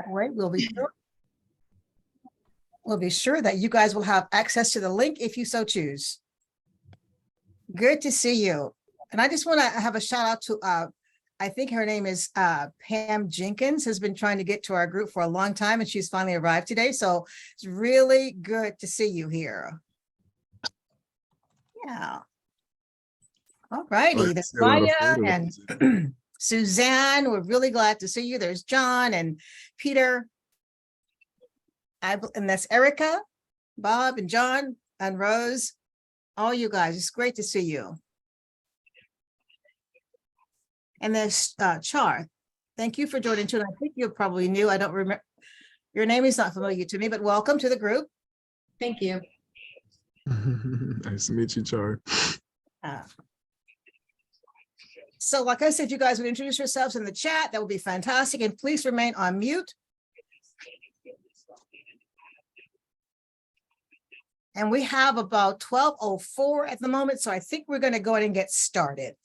That way we'll be sure that you guys will have access to the link if you so choose. Good to see you. And I just want to have a shout out to, I think her name is Pam Jenkins, has been trying to get to our group for a long time, and she's finally arrived today. So it's really good to see you here. Yeah. All righty. There's Maya and Suzanne. We're really glad to see you. There's John and Peter. And that's Erica, Bob, and John, and Rose. All you guys, it's great to see you. And there's Char. Thank you for joining too. And I think you're probably new. I don't remember. Your name is not familiar to me, but welcome to the group. Thank you. Nice to meet you, Char. So like I said, if you guys would introduce yourselves in the chat, that would be fantastic. And please remain on mute. And we have about 12:04 at the moment, so I think we're going to go ahead and get started.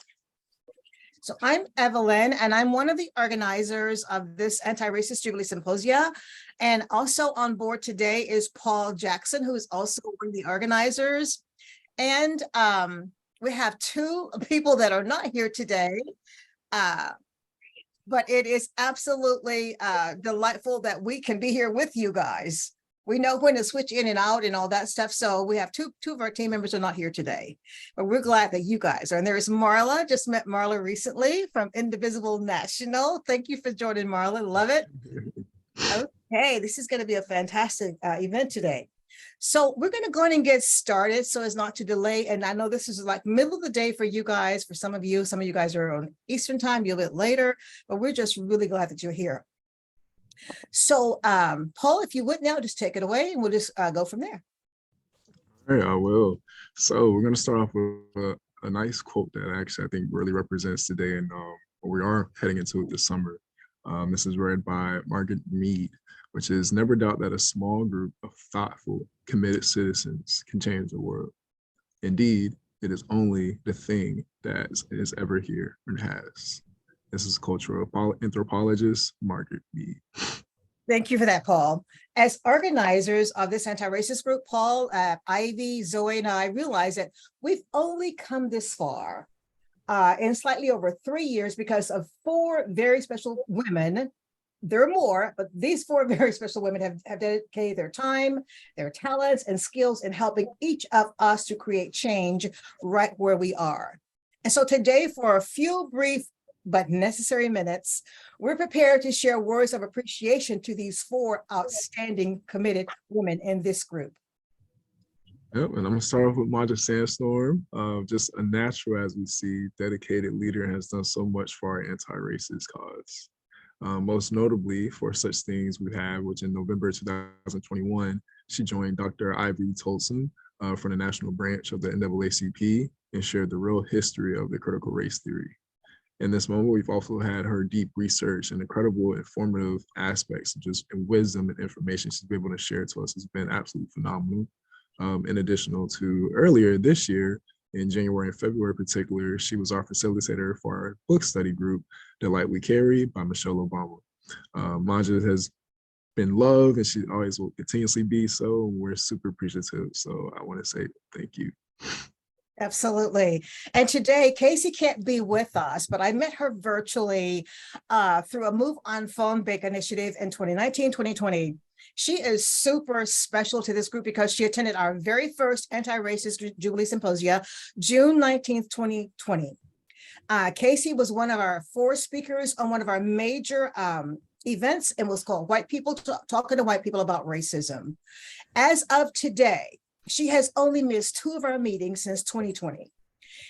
So I'm Evelyn, and I'm one of the organizers of this Anti-Racist Jubilee Symposia. And also on board today is Paul Jackson, who is also one of the organizers. And we have two people that are not here today, but it is absolutely delightful that we can be here with you guys. We know when to switch in and out and all that stuff. So we have two of our team members are not here today, but we're glad that you guys are. And there is Marla, just met Marla recently from Indivisible National. Thank you for joining, Marla. Love it. Okay, this is going to be a fantastic event today. So we're going to go ahead and get started so as not to delay. And I know this is like middle of the day for you guys. For some of you guys are on Eastern time, you're a bit later, but we're just really glad that you're here. So Paul, if you would now just take it away and we'll just go from there. All right, I will. So we're going to start off with a nice quote that actually I think really represents today and what we are heading into this summer. This is read by Margaret Mead, which is, "Never doubt that a small group of thoughtful, committed citizens can change the world. Indeed, it is only the thing that is ever here and has." This is cultural anthropologist Margaret Mead. Thank you for that, Paul. As organizers of this anti-racist group, Paul, Ivy, Zoe, and I realize that we've only come this far in slightly over 3 years because of 4 very special women. There are more, but these 4 very special women have dedicated their time, their talents, and skills in helping each of us to create change right where we are. And so today, for a few brief but necessary minutes, we're prepared to share words of appreciation to these 4 outstanding, committed women in this group. Yep, and I'm gonna start off with Maja Sandstorm. Just a natural, as we see, dedicated leader, and has done so much for our anti-racist cause. Most notably for such things we have, which in November 2021, she joined Dr. Ivy Tolson from the national branch of the NAACP and shared the real history of the critical race theory. In this moment, we've also had her deep research and incredible informative aspects, just wisdom and information she's been able to share to us has been absolutely phenomenal. In addition to earlier this year, in January and February in particular, she was our facilitator for our book study group, The Light We Carry by Michelle Obama. Maja has been loved and she always will continuously be so. We're super appreciative. So I want to say thank you. Absolutely. And today, Casey can't be with us, but I met her virtually through a Move on Phone Bank initiative in 2019, 2020. She is super special to this group because she attended our very first Anti-Racist Jubilee Symposia, June 19th, 2020. Casey was one of our 4 speakers on one of our major events and was called White People Talking to White People About Racism. As of today, she has only missed 2 of our meetings since 2020.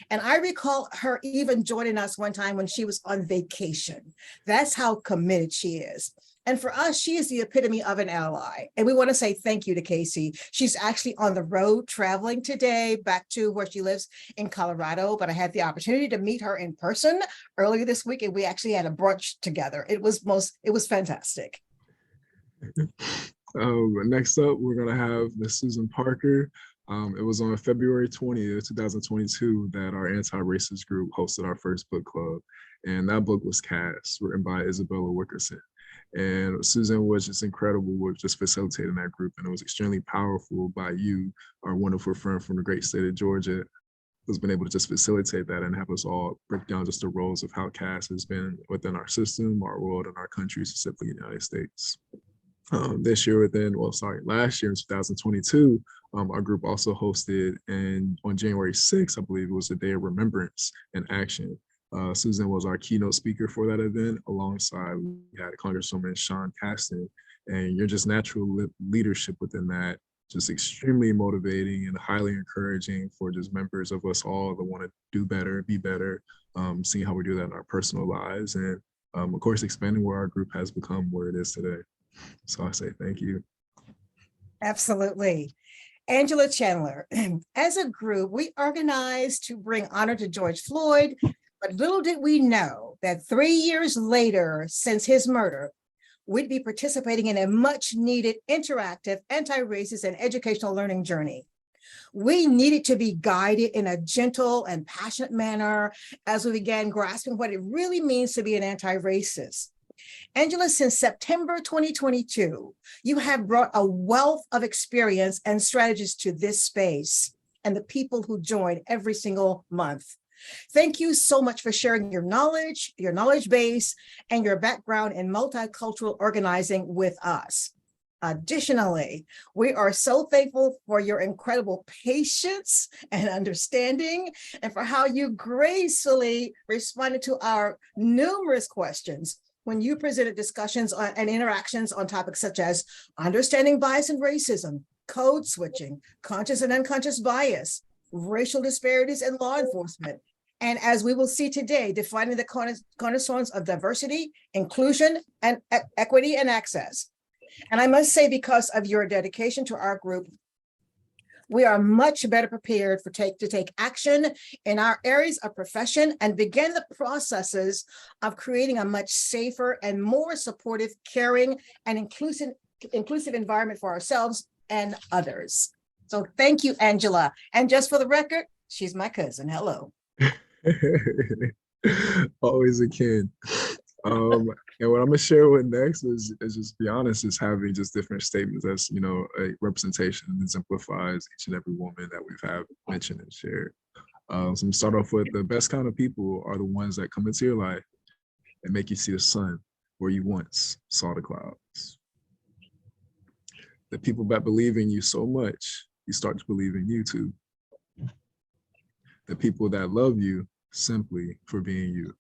And I recall her even joining us one time when she was on vacation. That's how committed she is. And for us, she is the epitome of an ally. And we want to say thank you to Casey. She's actually on the road traveling today back to where she lives in Colorado, but I had the opportunity to meet her in person earlier this week, and we actually had a brunch together. It was fantastic. Next up, we're going to have Miss Susan Parker. It was on February 20th, 2022 that our anti-racist group hosted our first book club. And that book was Cast, written by Isabella Wickerson. And Suzanne was just incredible with just facilitating that group. And it was extremely powerful by you, our wonderful friend from the great state of Georgia, who's been able to just facilitate that and have us all break down just the roles of how caste has been within our system, our world, and our country, specifically the United States. Last year, in 2022, our group also hosted, and on January 6th, I believe it was a day of remembrance and action. Susan was our keynote speaker for that event. Alongside, we had Congresswoman Sean Caston, and your just natural leadership within that, just extremely motivating and highly encouraging for just members of us all that want to do better, be better, seeing how we do that in our personal lives, and of course, expanding where our group has become where it is today. So I say thank you. Absolutely. Angela Chandler, as a group, we organized to bring honor to George Floyd, but little did we know that 3 years later, since his murder, we'd be participating in a much needed interactive anti-racist and educational learning journey. We needed to be guided in a gentle and passionate manner as we began grasping what it really means to be an anti-racist. Angela, since September 2022, you have brought a wealth of experience and strategies to this space and the people who join every single month. Thank you so much for sharing your knowledge base, and your background in multicultural organizing with us. Additionally, we are so thankful for your incredible patience and understanding, and for how you gracefully responded to our numerous questions when you presented discussions and interactions on topics such as understanding bias and racism, code switching, conscious and unconscious bias, racial disparities in law enforcement, and as we will see today, defining the cornerstones of diversity, inclusion, and equity and access. And I must say, because of your dedication to our group, we are much better prepared to take action in our areas of profession and begin the processes of creating a much safer and more supportive, caring, and inclusive environment for ourselves and others. So thank you, Angela. And just for the record, she's my cousin. Hello. Always a kid. And what I'm gonna share with next is just be honest, is having just different statements as, you know, a representation and exemplifies each and every woman that we've have mentioned and shared. So I'm gonna start off with the best kind of people are the ones that come into your life and make you see the sun where you once saw the clouds. The people that believe in you so much, you start to believe in you too. The people that love you simply for being you.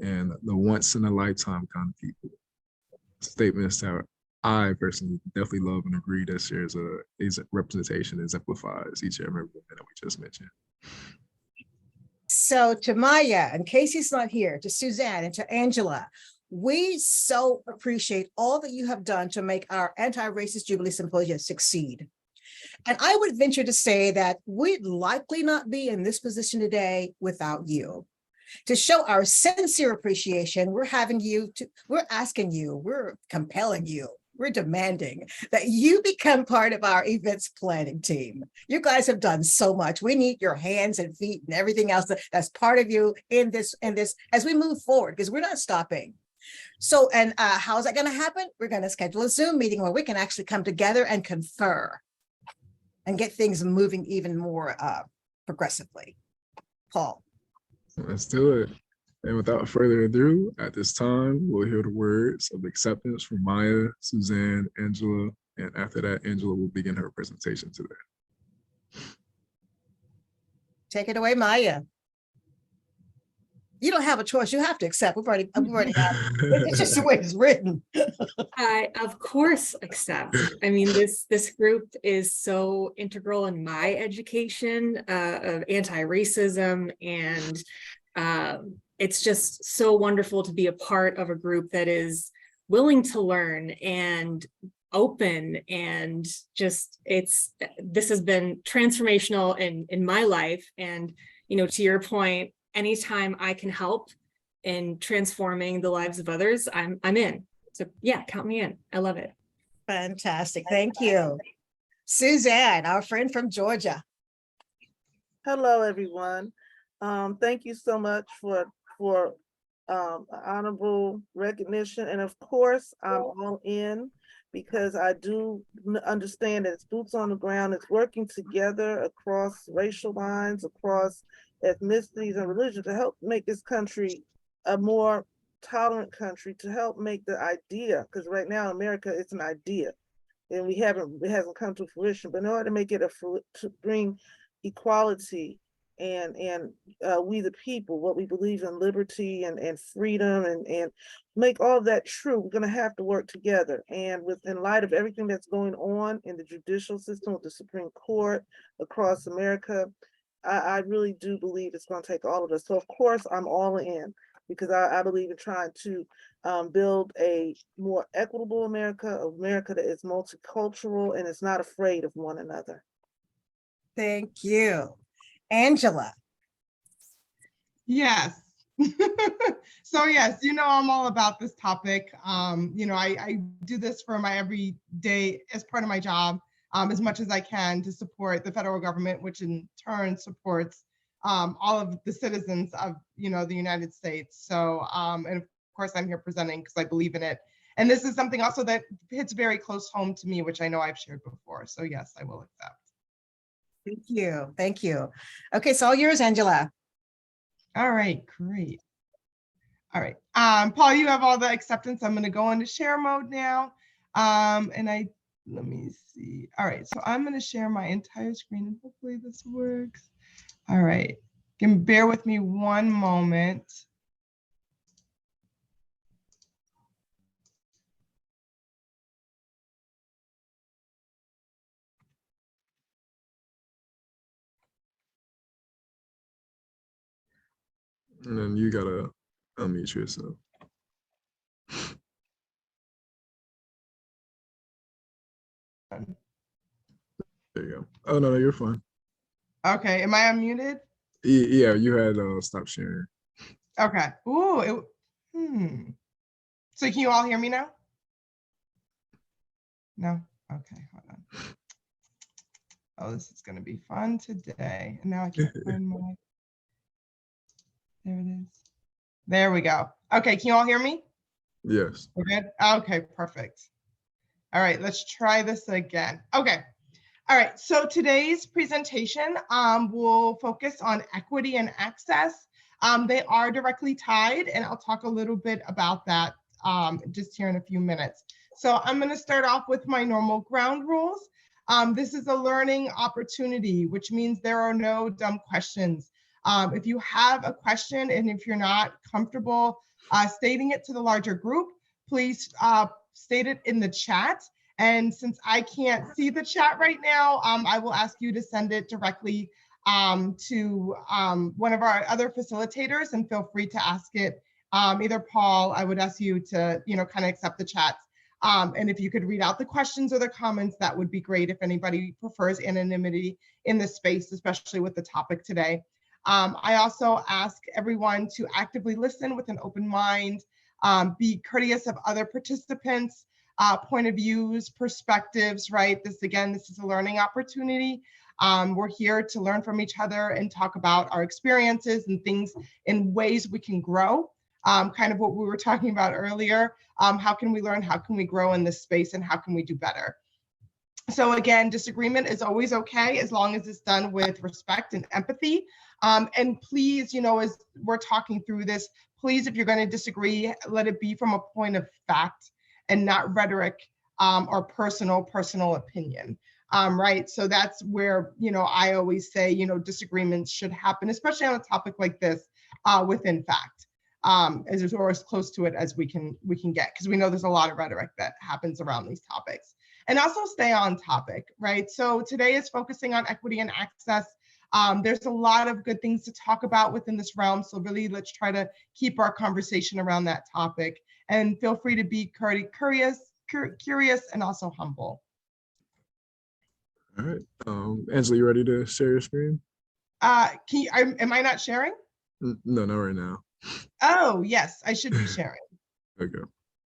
And the once in a lifetime kind of people. Statements that I personally definitely love and agree that shares a representation that exemplifies each and every woman that we just mentioned. So to Maya, and Casey's not here, to Suzanne and to Angela, we so appreciate all that you have done to make our Anti-Racist Jubilee Symposium succeed. And I would venture to say that we'd likely not be in this position today without you. To show our sincere appreciation, we're asking you, we're compelling you, we're demanding that you become part of our events planning team. You guys have done so much. We need your hands and feet and everything else that's part of you in this as we move forward, because we're not stopping. So, and how is that going to happen? We're going to schedule a Zoom meeting where we can actually come together and confer and get things moving even more progressively. Paul. Let's do it. And without further ado, at this time, we'll hear the words of acceptance from Maya, Suzanne, Angela, and after that, Angela will begin her presentation today. Take it away, Maya. You don't have a choice. You have to accept. We've already had it. It's just the way it's written. I, of course, accept. I mean, this group is so integral in my education of anti-racism, and it's just so wonderful to be a part of a group that is willing to learn and open, and just this has been transformational in my life. And, you know, to your point, anytime I can help in transforming the lives of others, I'm in. So yeah, count me in. I love it. Fantastic. Thank you. Suzanne, our friend from Georgia. Hello, everyone. Thank you so much for honorable recognition. And of course, I'm all in because I do understand that it's boots on the ground. It's working together across racial lines, across ethnicities and religion to help make this country a more tolerant country, to help make the idea, because right now America it's an idea and it hasn't come to fruition, but in order to make it to bring equality and we the people, what we believe in, liberty and freedom, and make all of that true, we're going to have to work together. And in light of everything that's going on in the judicial system with the Supreme Court across America, I really do believe it's going to take all of us. So of course I'm all in, because I believe in trying to build a more equitable America, America that is multicultural and is not afraid of one another. Thank you. Angela. Yes. So yes, I'm all about this topic. I do this for my everyday as part of my job, as much as I can to support the federal government, which in turn supports all of the citizens of the United States. So and of course I'm here presenting because I believe in it. And this is something also that hits very close home to me, which I know I've shared before. So yes, I will accept. Thank you. Thank you. Okay, so all yours, Angela. All right, great. All right, Paul, you have all the acceptance. I'm going to go into share mode now. Let me see. All right, so I'm going to share my entire screen and hopefully this works. All right, can bear with me one moment. And then you gotta unmute yourself. There you go. Oh, no, you're fine. Okay, am I unmuted? Yeah, you had stopped sharing. Okay. Ooh. So can you all hear me now? No? Okay, hold on. Oh, this is gonna be fun today. And now I can't find my, there it is. There we go. Okay, can you all hear me? Yes. We're good? Okay, perfect. All right, let's try this again. Okay. All right, so today's presentation will focus on equity and access. They are directly tied, and I'll talk a little bit about that just here in a few minutes. So I'm going to start off with my normal ground rules. This is a learning opportunity, which means there are no dumb questions. If you have a question and if you're not comfortable stating it to the larger group, please state it in the chat. And since I can't see the chat right now, I will ask you to send it directly to one of our other facilitators, and feel free to ask it. Either Paul, I would ask you to, kind of accept the chats. And if you could read out the questions or the comments, that would be great if anybody prefers anonymity in this space, especially with the topic today. I also ask everyone to actively listen with an open mind, be courteous of other participants, point of views, perspectives, right? This is a learning opportunity. We're here to learn from each other and talk about our experiences and things in ways we can grow. Kind of what we were talking about earlier. How can we learn? How can we grow in this space? And how can we do better? So again, disagreement is always okay as long as it's done with respect and empathy. And please, as we're talking through this, please, if you're going to disagree, let it be from a point of fact and not rhetoric or personal opinion, right? So that's where, I always say, disagreements should happen, especially on a topic like this, within fact, as close to it as we can get, because we know there's a lot of rhetoric that happens around these topics. And also stay on topic, right? So today is focusing on equity and access. There's a lot of good things to talk about within this realm. So really, let's try to keep our conversation around that topic. And feel free to be curious, and also humble. All right. Angela, you ready to share your screen? Am I not sharing? No, not right now. Oh, yes, I should be sharing. Okay.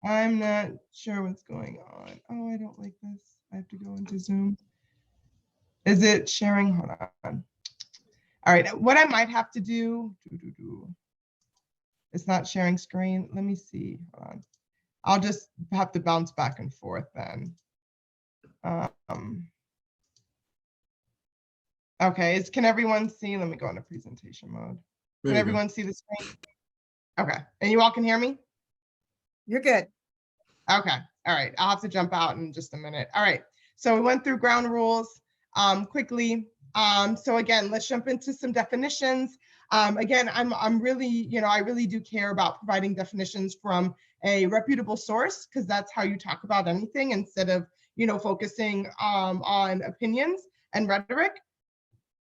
I'm not sure what's going on. Oh, I don't like this. I have to go into Zoom. Is it sharing? Hold on. All right, what I might have to do. It's not sharing screen. Let me see. Hold on. I'll just have to bounce back and forth then. Okay, can everyone see? Let me go into presentation mode. Can everyone see the screen? Okay, and you all can hear me? You're good. Okay, all right, I'll have to jump out in just a minute. All right, so we went through ground rules quickly. So again, let's jump into some definitions. Again, I'm really, I really do care about providing definitions from a reputable source, because that's how you talk about anything instead of, focusing on opinions and rhetoric,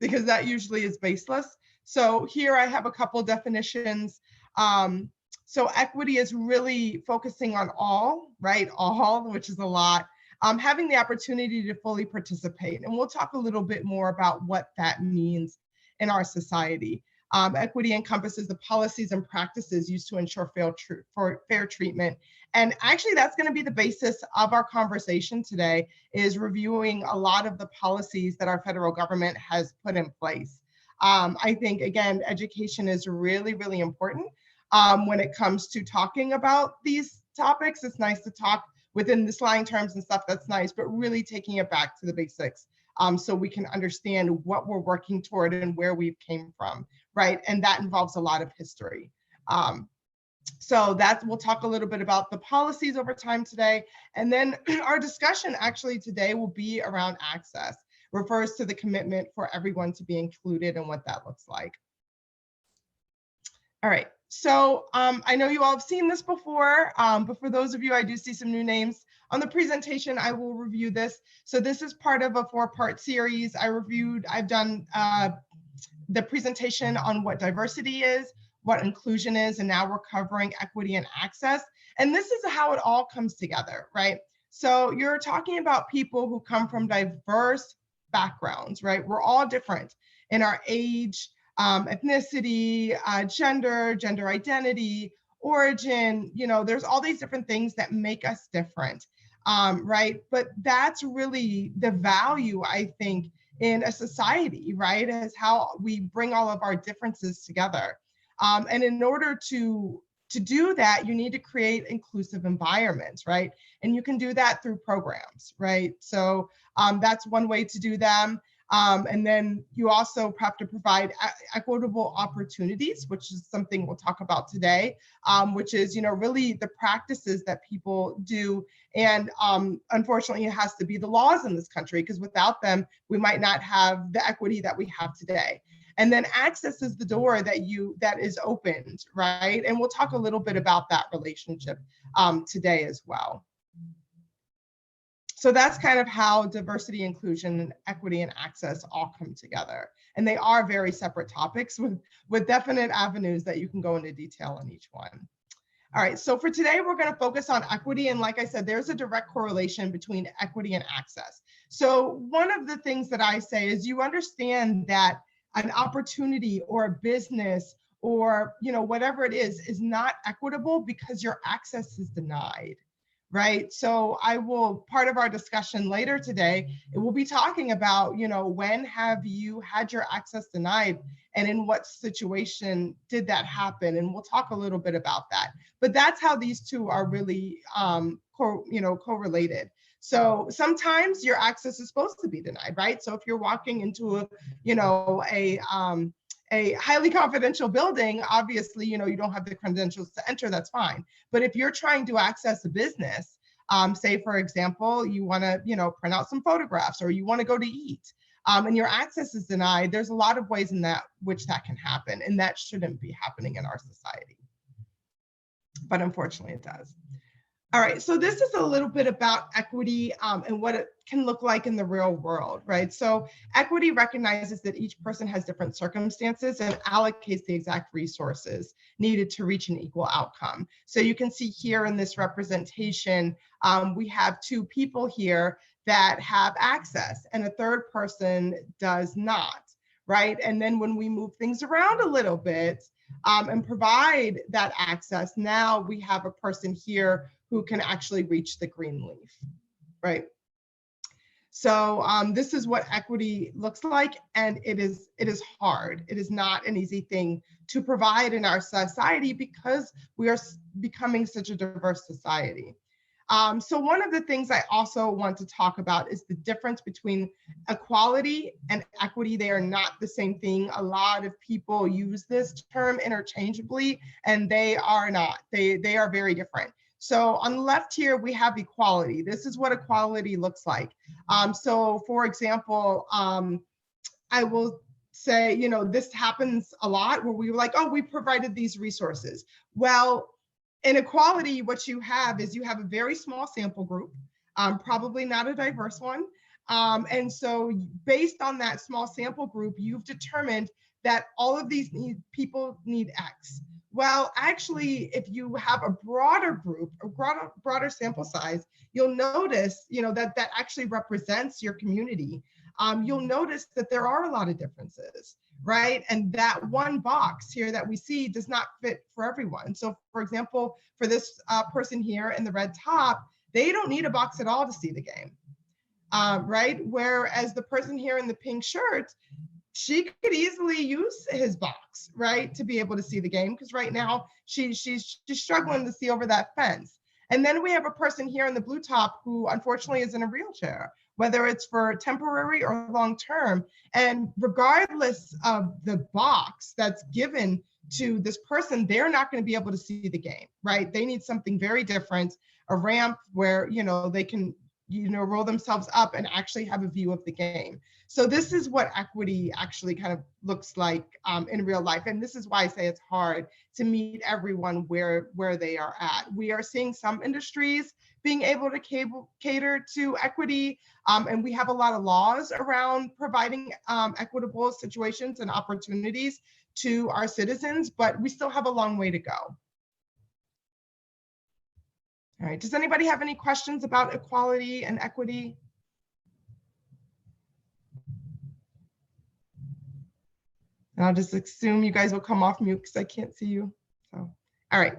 because that usually is baseless. So here I have a couple definitions. So equity is really focusing on all, right? All, which is a lot. Having the opportunity to fully participate. And we'll talk a little bit more about what that means in our society. Equity encompasses the policies and practices used to ensure fair treatment. And actually, that's going to be the basis of our conversation today, is reviewing a lot of the policies that our federal government has put in place. I think, again, education is really, really important when it comes to talking about these topics. It's nice to talk within the slang terms and stuff, that's nice, but really taking it back to the basics so we can understand what we're working toward and where we've came from, right? And that involves a lot of history. So we'll talk a little bit about the policies over time today. And then our discussion actually today will be around access, refers to the commitment for everyone to be included and what that looks like. All right, so I know you all have seen this before, but for those of you, I do see some new names on the presentation. I will review this. So this is part of a 4-part series. I've done the presentation on what diversity is, what inclusion is, and now we're covering equity and access. And this is how it all comes together, right? So you're talking about people who come from diverse backgrounds, right? We're all different in our age, ethnicity, gender identity, origin, there's all these different things that make us different, right? But that's really the value, I think, in a society, right? Is how we bring all of our differences together. And in order to do that, you need to create inclusive environments, right? And you can do that through programs, right? So that's one way to do them. And then you also have to provide equitable opportunities, which is something we'll talk about today, which is, really the practices that people do. And unfortunately, it has to be the laws in this country, because without them, we might not have the equity that we have today. And then access is the door that is opened, right? And we'll talk a little bit about that relationship today as well. So that's kind of how diversity, inclusion, and equity and access all come together. And they are very separate topics with definite avenues that you can go into detail on each one. All right, so for today, we're going to focus on equity. And like I said, there's a direct correlation between equity and access. So one of the things that I say is you understand that an opportunity or a business or whatever it is not equitable because your access is denied. Right. So part of our discussion later today, it will be talking about, when have you had your access denied and in what situation did that happen? And we'll talk a little bit about that. But that's how these two are really, correlated. So sometimes your access is supposed to be denied, right? So if you're walking into a highly confidential building, obviously, you don't have the credentials to enter, that's fine. But if you're trying to access a business, say, for example, you want to, print out some photographs or you want to go to eat and your access is denied, there's a lot of ways in which that can happen. And that shouldn't be happening in our society. But unfortunately, it does. All right, so this is a little bit about equity and what it can look like in the real world, right? So equity recognizes that each person has different circumstances and allocates the exact resources needed to reach an equal outcome. So you can see here in this representation, we have 2 people here that have access and a third person does not, right? And then when we move things around a little bit and provide that access, now we have a person here who can actually reach the green leaf, right? So this is what equity looks like, and it is hard. It is not an easy thing to provide in our society because we are becoming such a diverse society. So one of the things I also want to talk about is the difference between equality and equity. They are not the same thing. A lot of people use this term interchangeably, and they are not. They are very different. So on the left here, we have equality. This is what equality looks like. So for example, I will say, you know, this happens a lot where we were like, oh, we provided these resources. Well, in equality, what you have is you have a very small sample group, probably not a diverse one. And so based on that small sample group, you've determined that all of these people need X. Well, actually, if you have a broader group, a broader sample size, you'll notice, you know, that actually represents your community. You'll notice that there are a lot of differences, right? And that one box here that we see does not fit for everyone. So for example, for this person here in the red top, they don't need a box at all to see the game, right? Whereas the person here in the pink shirt, she could easily use his box, right, to be able to see the game, because right now she's struggling to see over that fence. And then we have a person here in the blue top who unfortunately is in a wheelchair, whether it's for temporary or long term. And regardless of the box that's given to this person, they're not going to be able to see the game, right? They need something very different, a ramp where, you know, they can, you know, roll themselves up and actually have a view of the game. So this is what equity actually kind of looks like in real life. And this is why I say it's hard to meet everyone where they are at. We are seeing some industries being able to cater to equity. And we have a lot of laws around providing equitable situations and opportunities to our citizens, but we still have a long way to go. All right, does anybody have any questions about equality and equity? And I'll just assume you guys will come off mute because I can't see you. So, all right,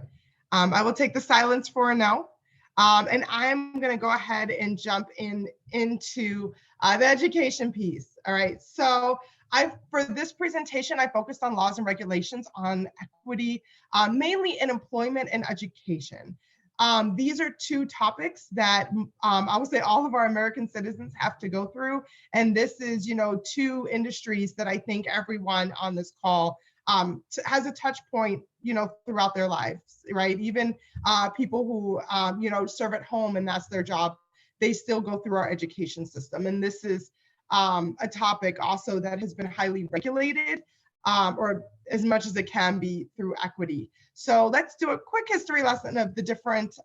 I will take the silence for a no. And I'm gonna go ahead and jump into the education piece. All right, so for this presentation, I focused on laws and regulations on equity, mainly in employment and education. These are two topics that I would say all of our American citizens have to go through. And this is, you know, two industries that I think everyone on this call has a touch point, you know, throughout their lives, right? Even people who, you know, serve at home and that's their job, they still go through our education system. And this is a topic also that has been highly regulated, or as much as it can be through equity. So let's do a quick history lesson of the different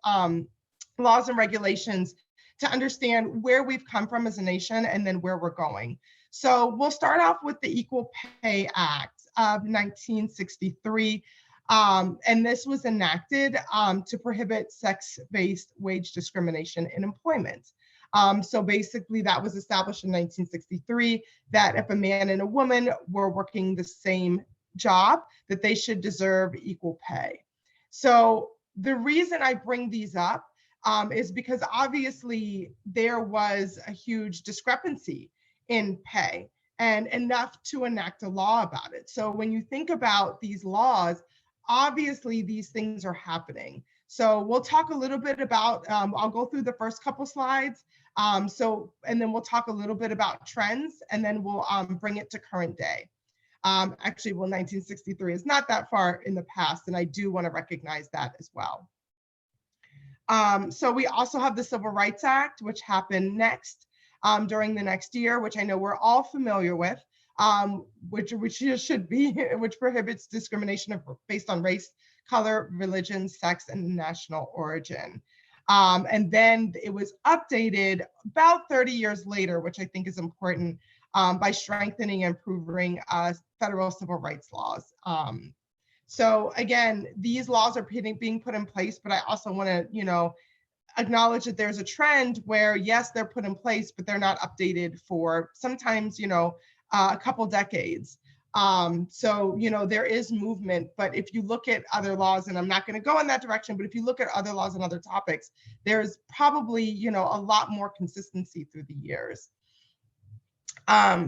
laws and regulations to understand where we've come from as a nation and then where we're going. So we'll start off with the Equal Pay Act of 1963. And this was enacted to prohibit sex-based wage discrimination in employment. So basically that was established in 1963, that if a man and a woman were working the same job, that they should deserve equal pay. So the reason I bring these up is because obviously there was a huge discrepancy in pay and enough to enact a law about it. So when you think about these laws, obviously these things are happening. So we'll talk a little bit about, I'll go through the first couple slides. And then we'll talk a little bit about trends, and then we'll bring it to current day. Actually, well, 1963 is not that far in the past, and I do want to recognize that as well. So we also have the Civil Rights Act, which happened next during the next year, which I know we're all familiar with, which should be, which prohibits discrimination based on race, color, religion, sex, and national origin. And then it was updated about 30 years later, which I think is important, by strengthening and improving federal civil rights laws. So again, these laws are being put in place, but I also want to, you know, acknowledge that there's a trend where, yes, they're put in place, but they're not updated for sometimes, you know, a couple decades. So, you know, there is movement, but if you look at other laws, and I'm not going to go in that direction, but if you look at other laws and other topics, there's probably, you know, a lot more consistency through the years.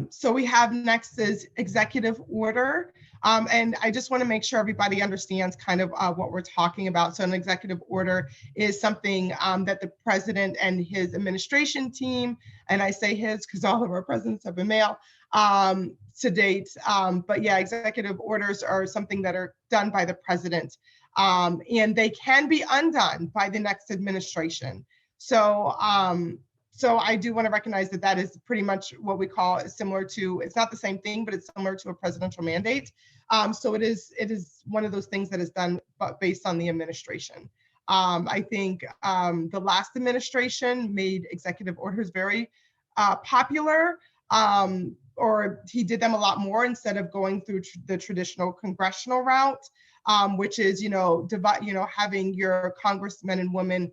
So we have next is executive order. And I just want to make sure everybody understands kind of what we're talking about. So an executive order is something that the president and his administration team, and I say his because all of our presidents have been male to date. But yeah, executive orders are something that are done by the president, and they can be undone by the next administration. So so I do want to recognize that that is pretty much what we call similar to, it's not the same thing, but it's similar to a presidential mandate. So it is one of those things that is done but based on the administration. I think the last administration made executive orders very popular, or he did them a lot more instead of going through the traditional congressional route, which is, having your congressmen and women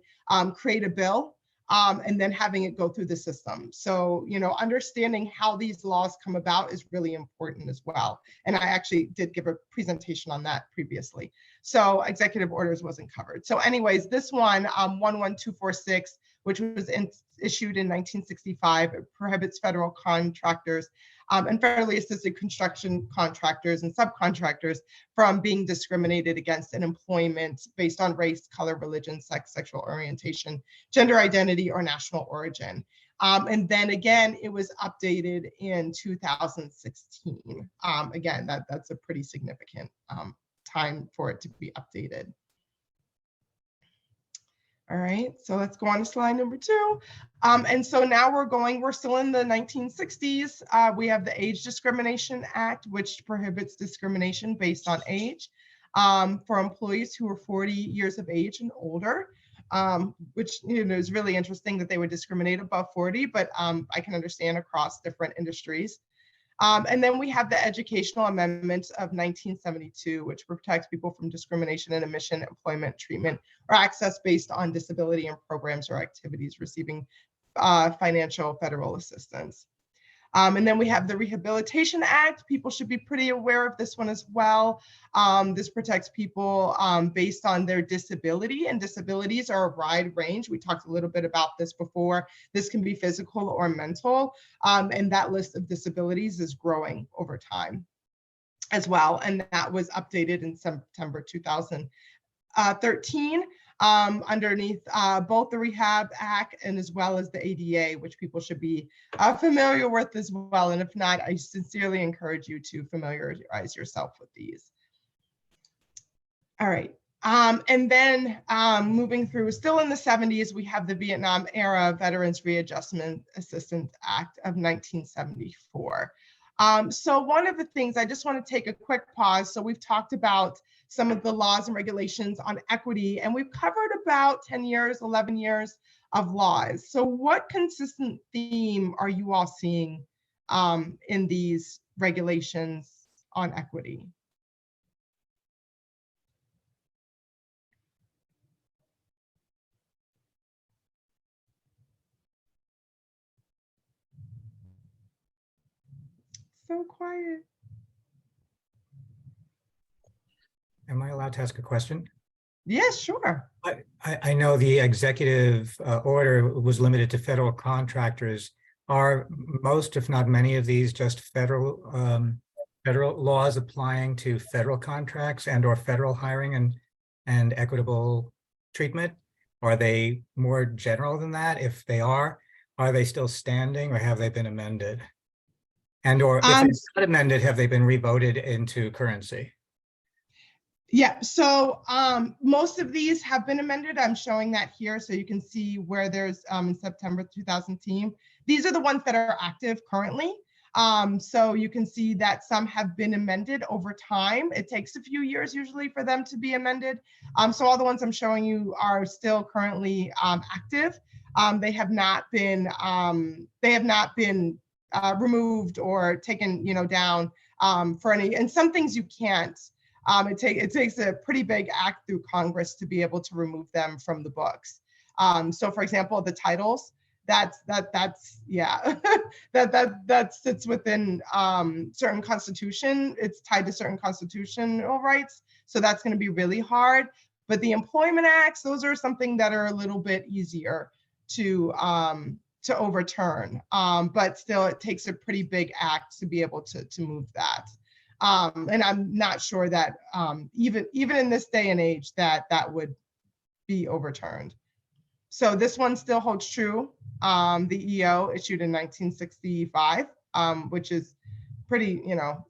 create a bill. And then having it go through the system. So, understanding how these laws come about is really important as well. And I actually did give a presentation on that previously. So executive orders wasn't covered. So anyways, this one, 11246, which was issued in 1965, it prohibits federal contractors and federally assisted construction contractors and subcontractors from being discriminated against in employment based on race, color, religion, sex, sexual orientation, gender identity, or national origin. And then again, it was updated in 2016. Again, that's a pretty significant time for it to be updated. All right, so let's go on to slide number 2. And so now we're still in the 1960s. We have the Age Discrimination Act, which prohibits discrimination based on age for employees who are 40 years of age and older, which is really interesting that they would discriminate above 40, but I can understand across different industries. And then we have the Educational Amendment of 1972, which protects people from discrimination in admission, employment, treatment, or access based on disability and programs or activities receiving financial federal assistance. And then we have the Rehabilitation Act. People should be pretty aware of this one as well. This protects people based on their disability, and disabilities are a wide range. We talked a little bit about this before. This can be physical or mental, and that list of disabilities is growing over time as well. And that was updated in September 2013. Underneath both the Rehab Act and as well as the ADA, which people should be familiar with as well. And if not, I sincerely encourage you to familiarize yourself with these. All right. And then moving through, still in the 70s, we have the Vietnam Era Veterans Readjustment Assistance Act of 1974. So one of the things, I just want to take a quick pause. So we've talked about some of the laws and regulations on equity, and we've covered about 10 years, 11 years of laws. So what consistent theme are you all seeing in these regulations on equity? So quiet. Am I allowed to ask a question? Yes, sure. I know the executive order was limited to federal contractors. Are most, if not many of these, just federal laws applying to federal contracts and or federal hiring and equitable treatment? Are they more general than that? If they are they still standing, or have they been amended? And or if they're not amended, have they been revoted into currency? Yeah, so most of these have been amended. I'm showing that here so you can see where there's in September 2010. These are the ones that are active currently. So you can see that some have been amended over time. It takes a few years usually for them to be amended. So all the ones I'm showing you are still currently active. They have not been removed or taken down for any, and some things you can't. It takes a pretty big act through Congress to be able to remove them from the books. So for example, the titles, that's yeah, that sits within certain constitution. It's tied to certain constitutional rights. So that's going to be really hard. But the employment acts, those are something that are a little bit easier to overturn. But still, it takes a pretty big act to be able to move that. And I'm not sure that even in this day and age that would be overturned. So this one still holds true. The EO issued in 1965, which is pretty,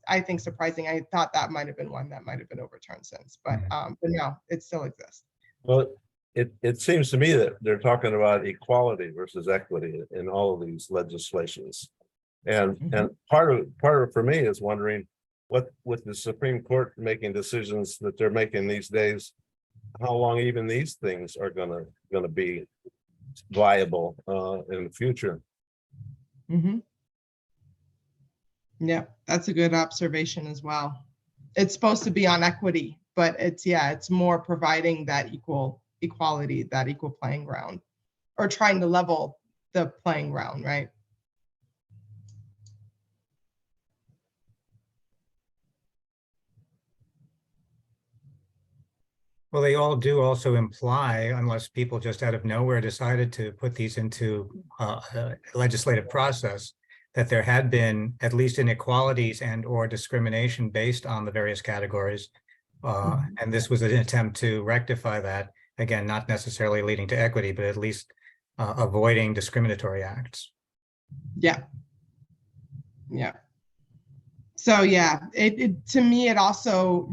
I think surprising. I thought that might have been one that might have been overturned since, but no, it still exists. Well, it seems to me that they're talking about equality versus equity in all of these legislations. And part of it for me is wondering what, with the Supreme Court making decisions that they're making these days, how long even these things are gonna be viable in the future. Yeah, that's a good observation as well. It's supposed to be on equity, but it's more providing that equality, that equal playing ground, or trying to level the playing ground, right? Well, they all do also imply, unless people just out of nowhere decided to put these into a legislative process, that there had been at least inequalities and or discrimination based on the various categories. And this was an attempt to rectify that, again, not necessarily leading to equity, but at least avoiding discriminatory acts. Yeah. So yeah, it to me, it also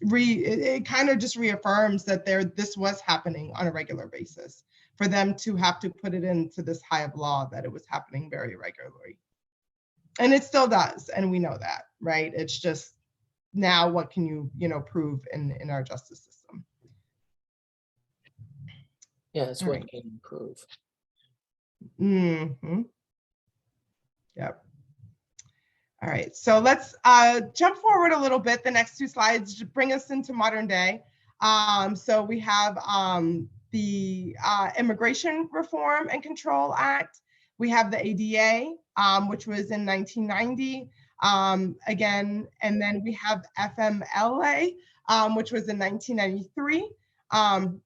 it kind of just reaffirms that this was happening on a regular basis. For them to have to put it into this high of law, that it was happening very regularly. And it still does, and we know that, right? It's just now what can you prove in our justice system? Yeah, it's All what right. can you prove. Yep. All right, so let's jump forward a little bit. The next two slides to bring us into modern day. So we have the Immigration Reform and Control Act. We have the ADA, which was in 1990, again, and then we have FMLA, which was in 1993,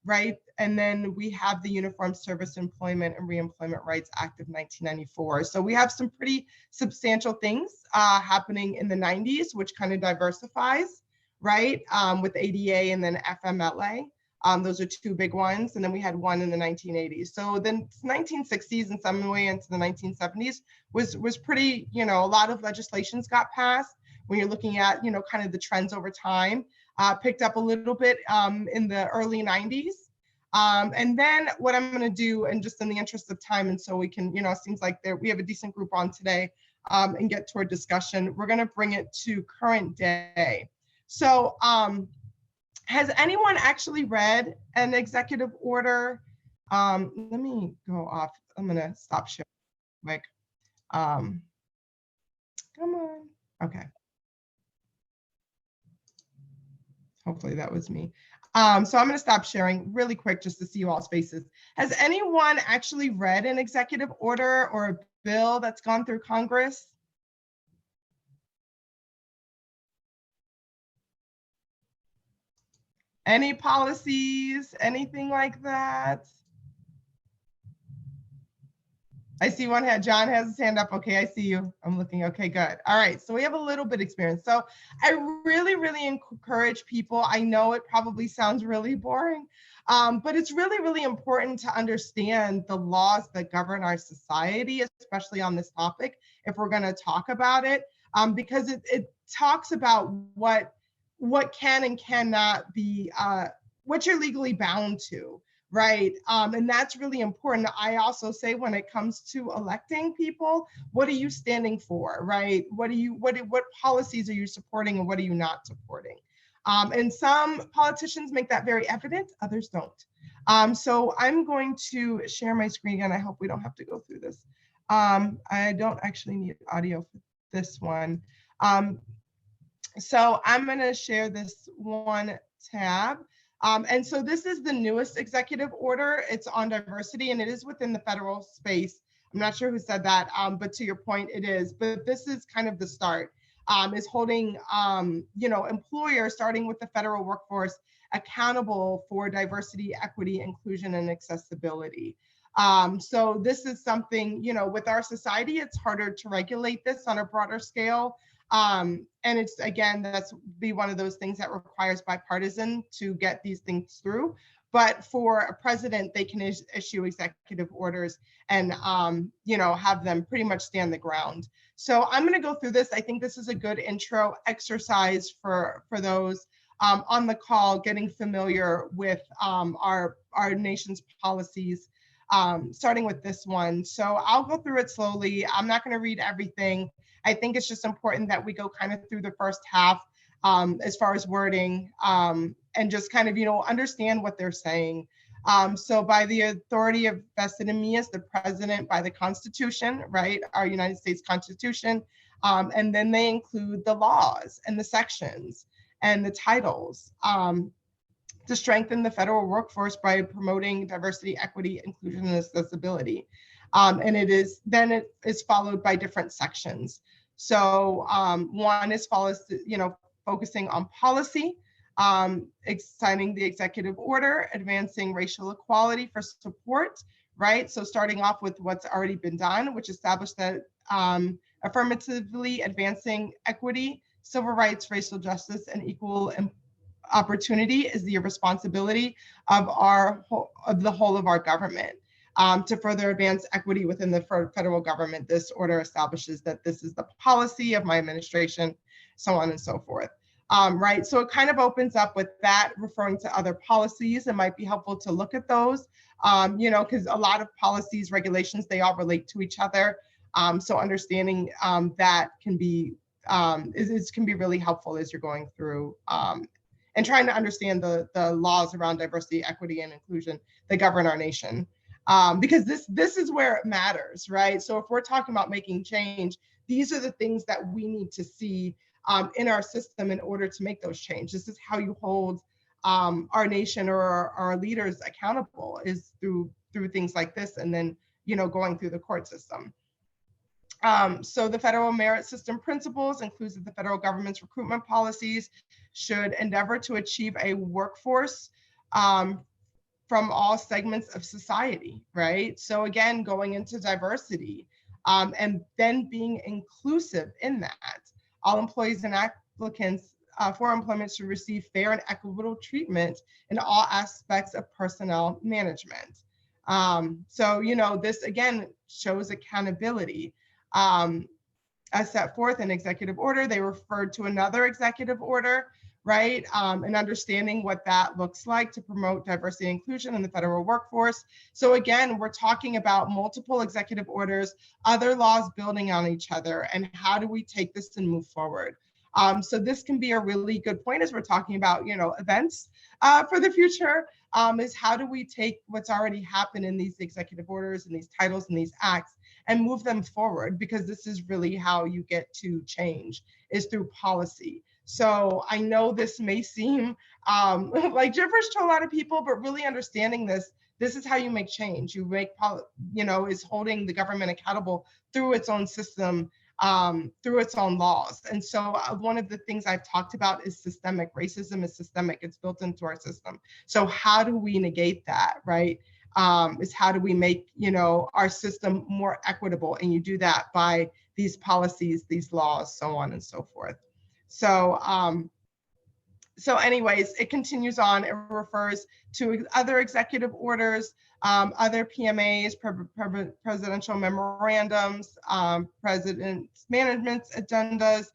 right? And then we have the Uniform Service Employment and Reemployment Rights Act of 1994. So we have some pretty substantial things happening in the 90s, which kind of diversifies, right? With ADA and then FMLA. Those are two big ones. And then we had one in the 1980s. So then 1960s and some way into the 1970s was pretty, a lot of legislations got passed. When you're looking at, kind of the trends over time, picked up a little bit in the early 90s. And then what I'm going to do, and just in the interest of time, and so we can, it seems like we have a decent group on today, and get toward discussion, we're going to bring it to current day. So has anyone actually read an executive order? Let me go off. I'm going to stop sharing quick. Come on. Okay. Hopefully that was me. So I'm going to stop sharing really quick just to see you all's faces. Has anyone actually read an executive order or a bill that's gone through Congress? Any policies, anything like that? I see one hand. John has his hand up. Okay, I see you. I'm looking. Okay, good. All right, so we have a little bit of experience. So I really, really encourage people. I know it probably sounds really boring, but it's really, really important to understand the laws that govern our society, especially on this topic, if we're going to talk about it, because it talks about what can and cannot be, what you're legally bound to. Right. And that's really important. I also say when it comes to electing people, what are you standing for? Right. What policies are you supporting and what are you not supporting? And some politicians make that very evident, others don't. So I'm going to share my screen again. I hope we don't have to go through this. I don't actually need audio for this one. So I'm going to share this one tab. And so this is the newest executive order. It's on diversity and it is within the federal space. I'm not sure who said that, but to your point, it is. But this is kind of the start, is holding, employers, starting with the federal workforce, accountable for diversity, equity, inclusion, and accessibility. So this is something, you know, with our society, it's harder to regulate this on a broader scale. And it's, again, that's be one of those things that requires bipartisan to get these things through. But for a president, they can issue executive orders and, you know, have them pretty much stand the ground. So I'm going to go through this. I think this is a good intro exercise for those on the call, getting familiar with our nation's policies, starting with this one. So I'll go through it slowly. I'm not going to read everything. I think it's just important that we go kind of through the first half as far as wording and just kind of, you know, understand what they're saying. So by the authority of vested in me as the president by the Constitution, right, our United States Constitution, and then they include the laws and the sections and the titles to strengthen the federal workforce by promoting diversity, equity, inclusion, and accessibility. And it is followed by different sections. So one is you know, focusing on policy, signing the executive order, advancing racial equality for support, right? So starting off with what's already been done, which established that affirmatively advancing equity, civil rights, racial justice, and equal opportunity is the responsibility of the whole of our government. To further advance equity within the federal government, this order establishes that this is the policy of my administration, so on and so forth. Right, so it kind of opens up with that, referring to other policies. It might be helpful to look at those, you know, because a lot of policies, regulations, they all relate to each other. So understanding that can be can be really helpful as you're going through and trying to understand the laws around diversity, equity, and inclusion that govern our nation. Because this is where it matters, right? So if we're talking about making change, these are the things that we need to see in our system in order to make those changes. This is how you hold our nation or our leaders accountable, is through things like this, and then, you know, going through the court system. So the federal merit system principles includes that the federal government's recruitment policies should endeavor to achieve a workforce from all segments of society, right? So again, going into diversity and then being inclusive in that. All employees and applicants for employment should receive fair and equitable treatment in all aspects of personnel management. So, you know, this again shows accountability. As set forth in executive order, they referred to another executive order, right? And understanding what that looks like to promote diversity and inclusion in the federal workforce. So again, we're talking about multiple executive orders, other laws building on each other, and how do we take this and move forward? So this can be a really good point as we're talking about, you know, events for the future, is how do we take what's already happened in these executive orders and these titles and these acts and move them forward, because this is really how you get to change, is through policy. So I know this may seem like gibberish to a lot of people, but really understanding this is how you make change. You make, you know, is holding the government accountable through its own system, through its own laws. And so one of the things I've talked about is systemic. Racism is systemic. It's built into our system. So how do we negate that, right? Is how do we make, you know, our system more equitable? And you do that by these policies, these laws, so on and so forth. So, so anyways, it continues on. It refers to other executive orders, other PMAs, presidential memorandums, president's management agendas,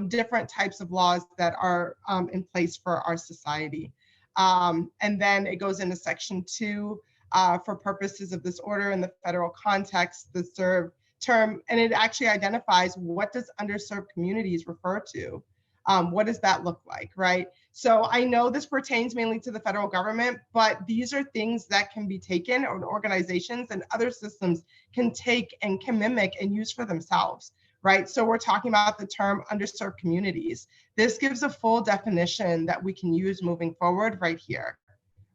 different types of laws that are in place for our society. And then it goes into section 2 for purposes of this order in the federal context, the served term, and it actually identifies what does underserved communities refer to. What does that look like, right? So I know this pertains mainly to the federal government, but these are things that can be taken, or organizations and other systems can take and can mimic and use for themselves, right? So we're talking about the term underserved communities. This gives a full definition that we can use moving forward right here,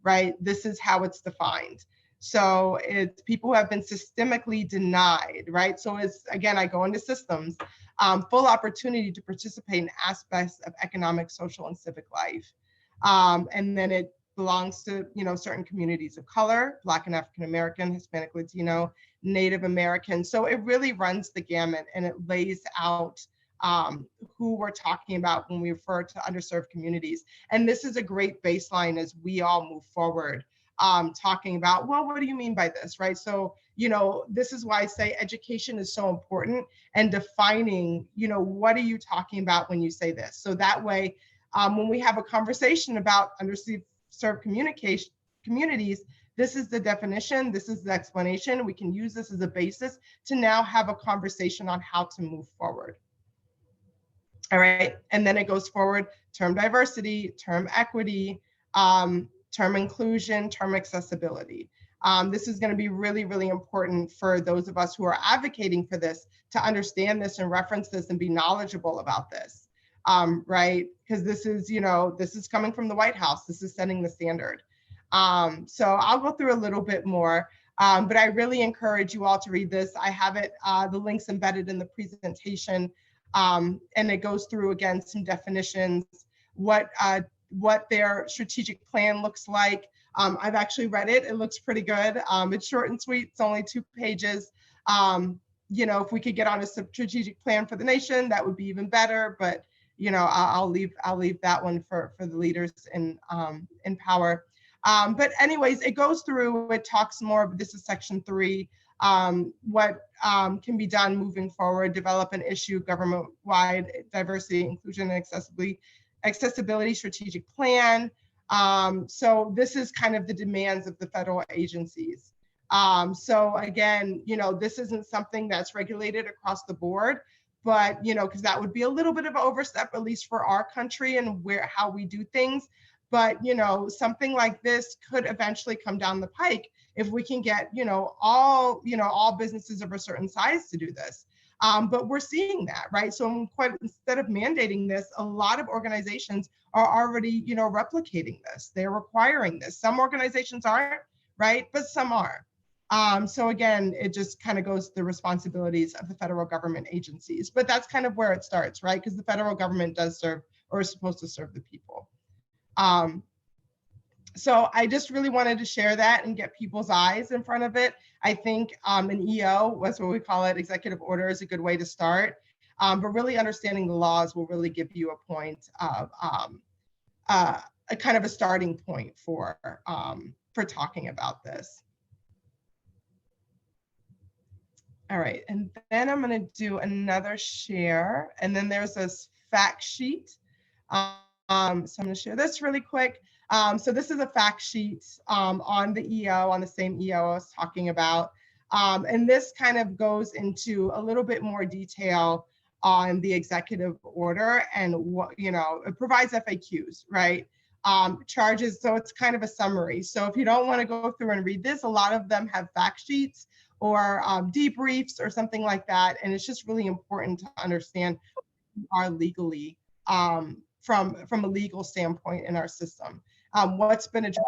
right? This is how it's defined. So it's people who have been systemically denied, right? So it's, again, I go into systems, full opportunity to participate in aspects of economic, social, and civic life. And then it belongs to, certain communities of color, Black and African American, Hispanic, Latino, Native American. So it really runs the gamut, and it lays out who we're talking about when we refer to underserved communities. And this is a great baseline as we all move forward, talking about, well, what do you mean by this, right? So, this is why I say education is so important, and defining, what are you talking about when you say this? So that way, when we have a conversation about underserved communities, this is the definition, this is the explanation. We can use this as a basis to now have a conversation on how to move forward. All right, and then it goes forward, term diversity, term equity, term inclusion, term accessibility. This is going to be really, really important for those of us who are advocating for this to understand this and reference this and be knowledgeable about this, right? Because this is, this is coming from the White House. This is setting the standard. So I'll go through a little bit more, but I really encourage you all to read this. I have it, the links embedded in the presentation, and it goes through, again, some definitions, what their strategic plan looks like. I've actually read it. It looks pretty good. It's short and sweet. It's only 2 pages. If we could get on a strategic plan for the nation, that would be even better. But I'll leave that one for the leaders in power. But anyways, it goes through. It talks more. This is section 3. What can be done moving forward? Develop and issue government-wide diversity, inclusion, and accessibility strategic plan. So this is kind of the demands of the federal agencies. So again, this isn't something that's regulated across the board, but, because that would be a little bit of an overstep, at least for our country and how we do things. But, something like this could eventually come down the pike if we can get, all businesses of a certain size to do this. But we're seeing that, right? So instead of mandating this, a lot of organizations are already, replicating this. They're requiring this. Some organizations aren't, right? But some are. So again, it just kind of goes to the responsibilities of the federal government agencies. But that's kind of where it starts, right? Because the federal government does serve, or is supposed to serve, the people. So I just really wanted to share that and get people's eyes in front of it. I think an EO, that's what we call it, executive order, is a good way to start. But really understanding the laws will really give you a point of a kind of a starting point for talking about this. All right, and then I'm going to do another share, and then there's this fact sheet. So I'm going to share this really quick. So this is a fact sheet on the EO, on the same EO I was talking about. And this kind of goes into a little bit more detail on the executive order and what, it provides FAQs, right? Charges, so it's kind of a summary. So if you don't want to go through and read this, a lot of them have fact sheets or debriefs or something like that. And it's just really important to understand who are legally from a legal standpoint in our system. What's been addressed,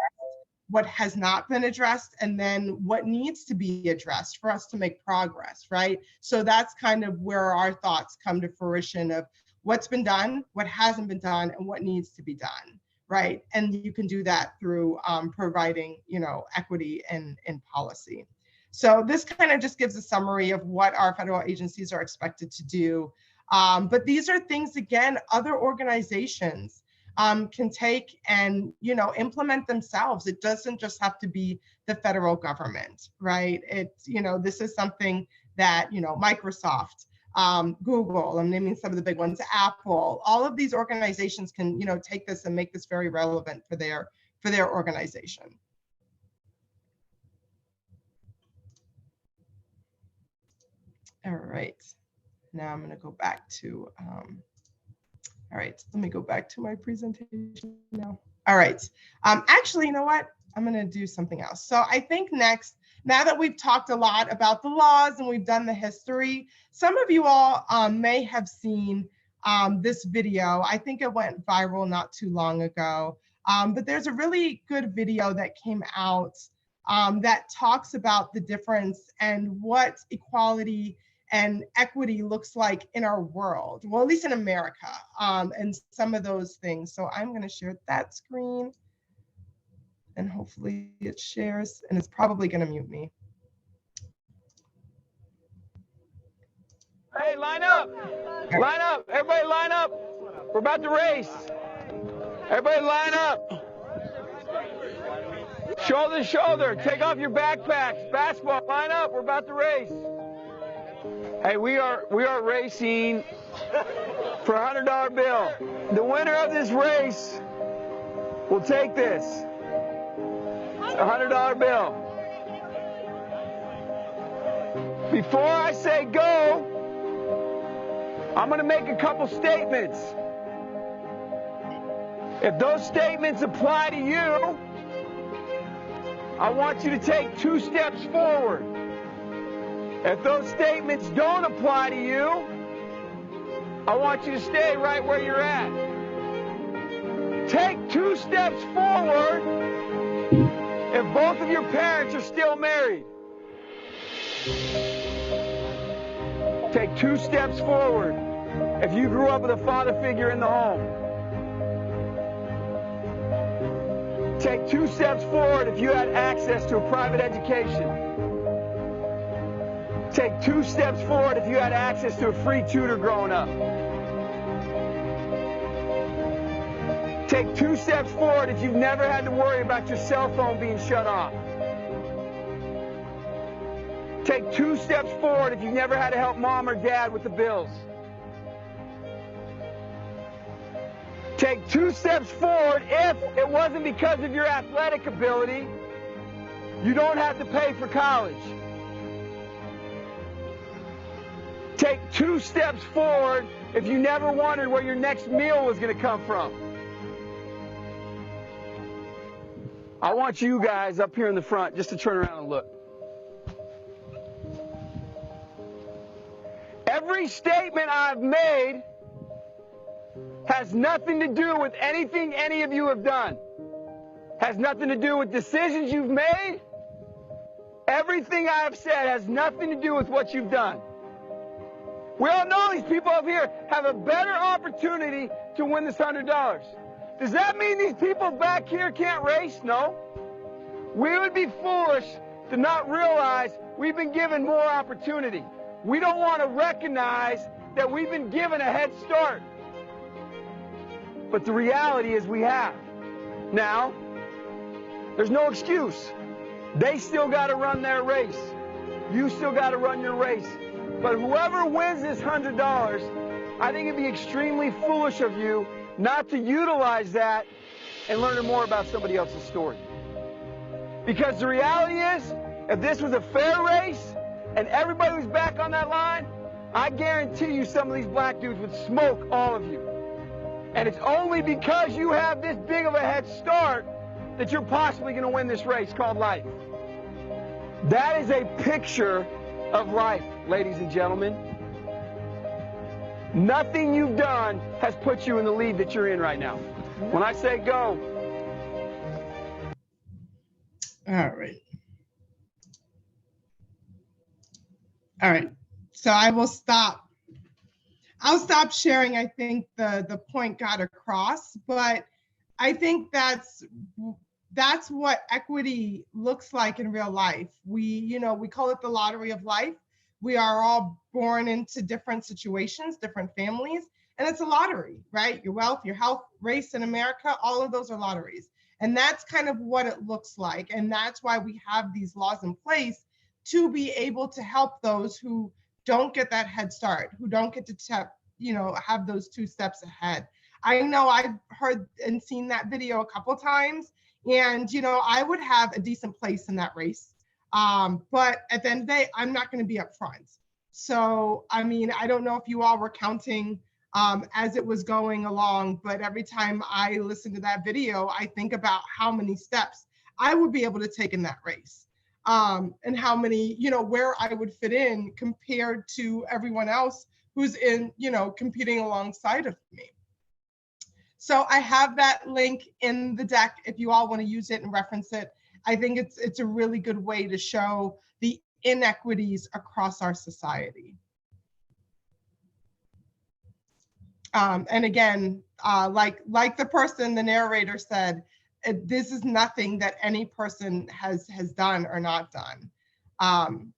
what has not been addressed, and then what needs to be addressed for us to make progress, right? So that's kind of where our thoughts come to fruition of what's been done, what hasn't been done, and what needs to be done, right? And you can do that through providing, equity in policy. So this kind of just gives a summary of what our federal agencies are expected to do. But these are things, again, other organizations can take and, implement themselves. It doesn't just have to be the federal government, right? It's, this is something that, Microsoft, Google, I'm naming some of the big ones, Apple, all of these organizations can, take this and make this very relevant for their organization. All right, now I'm going to go back to, all right, let me go back to my presentation now. All right, actually, you know what? I'm going to do something else. So I think next, now that we've talked a lot about the laws and we've done the history, some of you all may have seen this video. I think it went viral not too long ago, but there's a really good video that came out that talks about the difference and what equality and equity looks like in our world, well, at least in America, and some of those things. So I'm going to share that screen. and hopefully it shares, and it's probably going to mute me. Hey, line up. Line up. Everybody line up. We're about to race. Everybody line up. Shoulder to shoulder. Take off your backpacks. Basketball, line up. We're about to race. Hey, we are racing for a $100 bill. The winner of this race will take this. It's a $100 bill. Before I say go, I'm going to make a couple statements. If those statements apply to you, I want you to take 2 steps forward. If those statements don't apply to you, I want you to stay right where you're at. Take 2 steps forward if both of your parents are still married. Take 2 steps forward if you grew up with a father figure in the home. Take 2 steps forward if you had access to a private education. Take 2 steps forward if you had access to a free tutor growing up. Take 2 steps forward if you've never had to worry about your cell phone being shut off. Take 2 steps forward if you've never had to help mom or dad with the bills. Take 2 steps forward if it wasn't because of your athletic ability, you don't have to pay for college. Take 2 steps forward if you never wondered where your next meal was going to come from. I want you guys up here in the front just to turn around and look. Every statement I've made has nothing to do with anything any of you have done. Has nothing to do with decisions you've made. Everything I have said has nothing to do with what you've done. We all know these people up here have a better opportunity to win this $100. Does that mean these people back here can't race? No. We would be foolish to not realize we've been given more opportunity. We don't want to recognize that we've been given a head start. But the reality is we have. Now, there's no excuse. They still got to run their race. You still got to run your race. But whoever wins this $100, I think it'd be extremely foolish of you not to utilize that and learn more about somebody else's story. Because the reality is, if this was a fair race and everybody was back on that line, I guarantee you some of these black dudes would smoke all of you. And it's only because you have this big of a head start that you're possibly going to win this race called life. That is a picture of life, ladies and gentlemen. Nothing you've done has put you in the lead that you're in right now. When I say go. All right. All right. So I will stop. I'll stop sharing. I think the point got across, but I think that's what equity looks like in real life. We call it the lottery of life. We are all born into different situations, different families, and it's a lottery, right? Your wealth, your health, race in America, all of those are lotteries. And that's kind of what it looks like. And that's why we have these laws in place to be able to help those who don't get that head start, who don't get to have those 2 steps ahead. I know I've heard and seen that video a couple times, and I would have a decent place in that race. But at the end of the day, I'm not going to be up front. So, I mean, I don't know if you all were counting as it was going along, but every time I listen to that video, I think about how many steps I would be able to take in that race. And how many, where I would fit in compared to everyone else who's in, competing alongside of me. So I have that link in the deck if you all want to use it and reference it. I think it's a really good way to show the inequities across our society. And again, like the narrator said, this is nothing that any person has done or not done.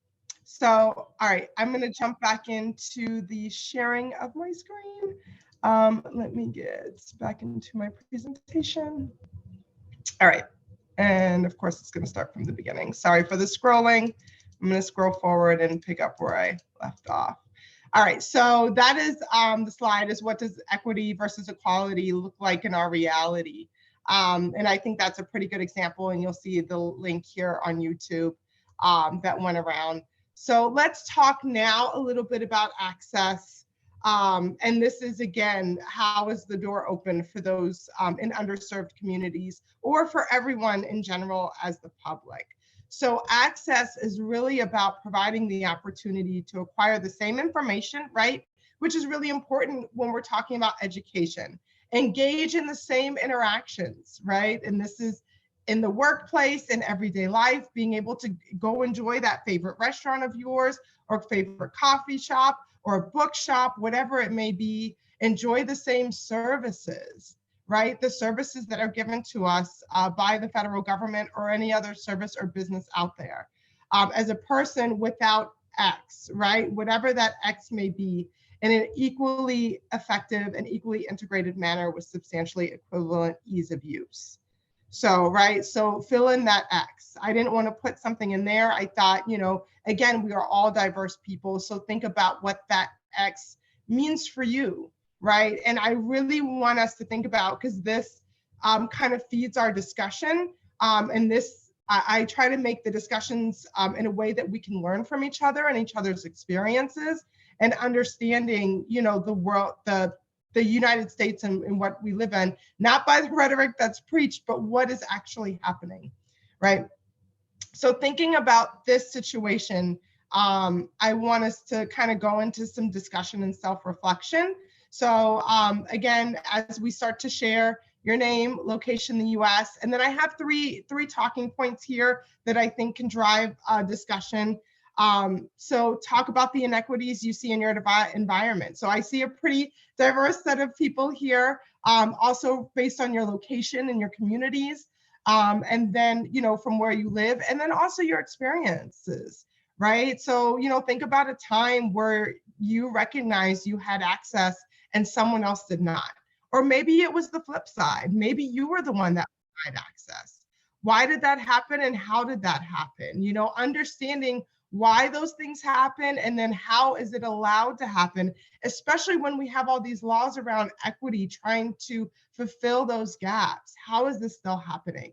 So, all right, I'm going to jump back into the sharing of my screen. Let me get back into my presentation. All right, and of course, it's going to start from the beginning. Sorry for the scrolling. I'm going to scroll forward and pick up where I left off. All right, so that is the slide is what does equity versus equality look like in our reality? And I think that's a pretty good example, and you'll see the link here on YouTube that went around. So let's talk now a little bit about access. And this is, again, how is the door open for those in underserved communities or for everyone in general as the public? So access is really about providing the opportunity to acquire the same information, right? Which is really important when we're talking about education. Engage in the same interactions, right? And this is in the workplace, in everyday life, being able to go enjoy that favorite restaurant of yours or favorite coffee shop or a bookshop, whatever it may be, enjoy the same services, right? The services that are given to us by the federal government or any other service or business out there. As a person without X, right? Whatever that X may be, in an equally effective and equally integrated manner with substantially equivalent ease of use. So, right, so fill in that X. I didn't want to put something in there. I thought, you know, again, we are all diverse people. So think about what that X means for you, right? And I really want us to think about, because this kind of feeds our discussion. And this, I try to make the discussions in a way that we can learn from each other and each other's experiences and understanding, you know, the world, the United States and what we live in, not by the rhetoric that's preached, but what is actually happening, right? So thinking about this situation, I want us to kind of go into some discussion and self-reflection. So again, as we start to share your name, location in the US, and then I have three talking points here that I think can drive discussion. So talk about the inequities you see in your environment. So I see a pretty diverse set of people here, also based on your location and your communities, and then, you know, from where you live, and then also your experiences, right? So, you know, think about a time where you recognize you had access and someone else did not. Or maybe it was the flip side. Maybe you were the one that had access. Why did that happen and how did that happen? You know, understanding why those things happen and then how is it allowed to happen, especially when we have all these laws around equity trying to fulfill those gaps. How is this still happening?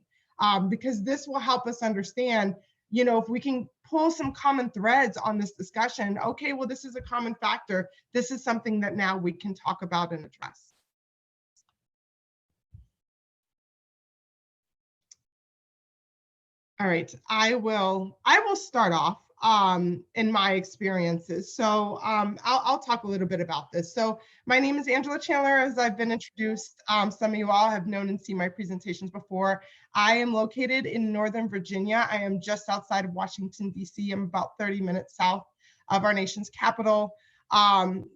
Because this will help us understand, you know, if we can pull some common threads on this discussion, okay, well, this is a common factor. This is something that now we can talk about and address. All right, I will start off in my experiences. So I'll talk a little bit about this. So my name is Angela Chandler, as I've been introduced. Some of you all have known and seen my presentations before. I am located in Northern Virginia. I am just outside of Washington, D.C. I'm about 30 minutes south of our nation's capital. One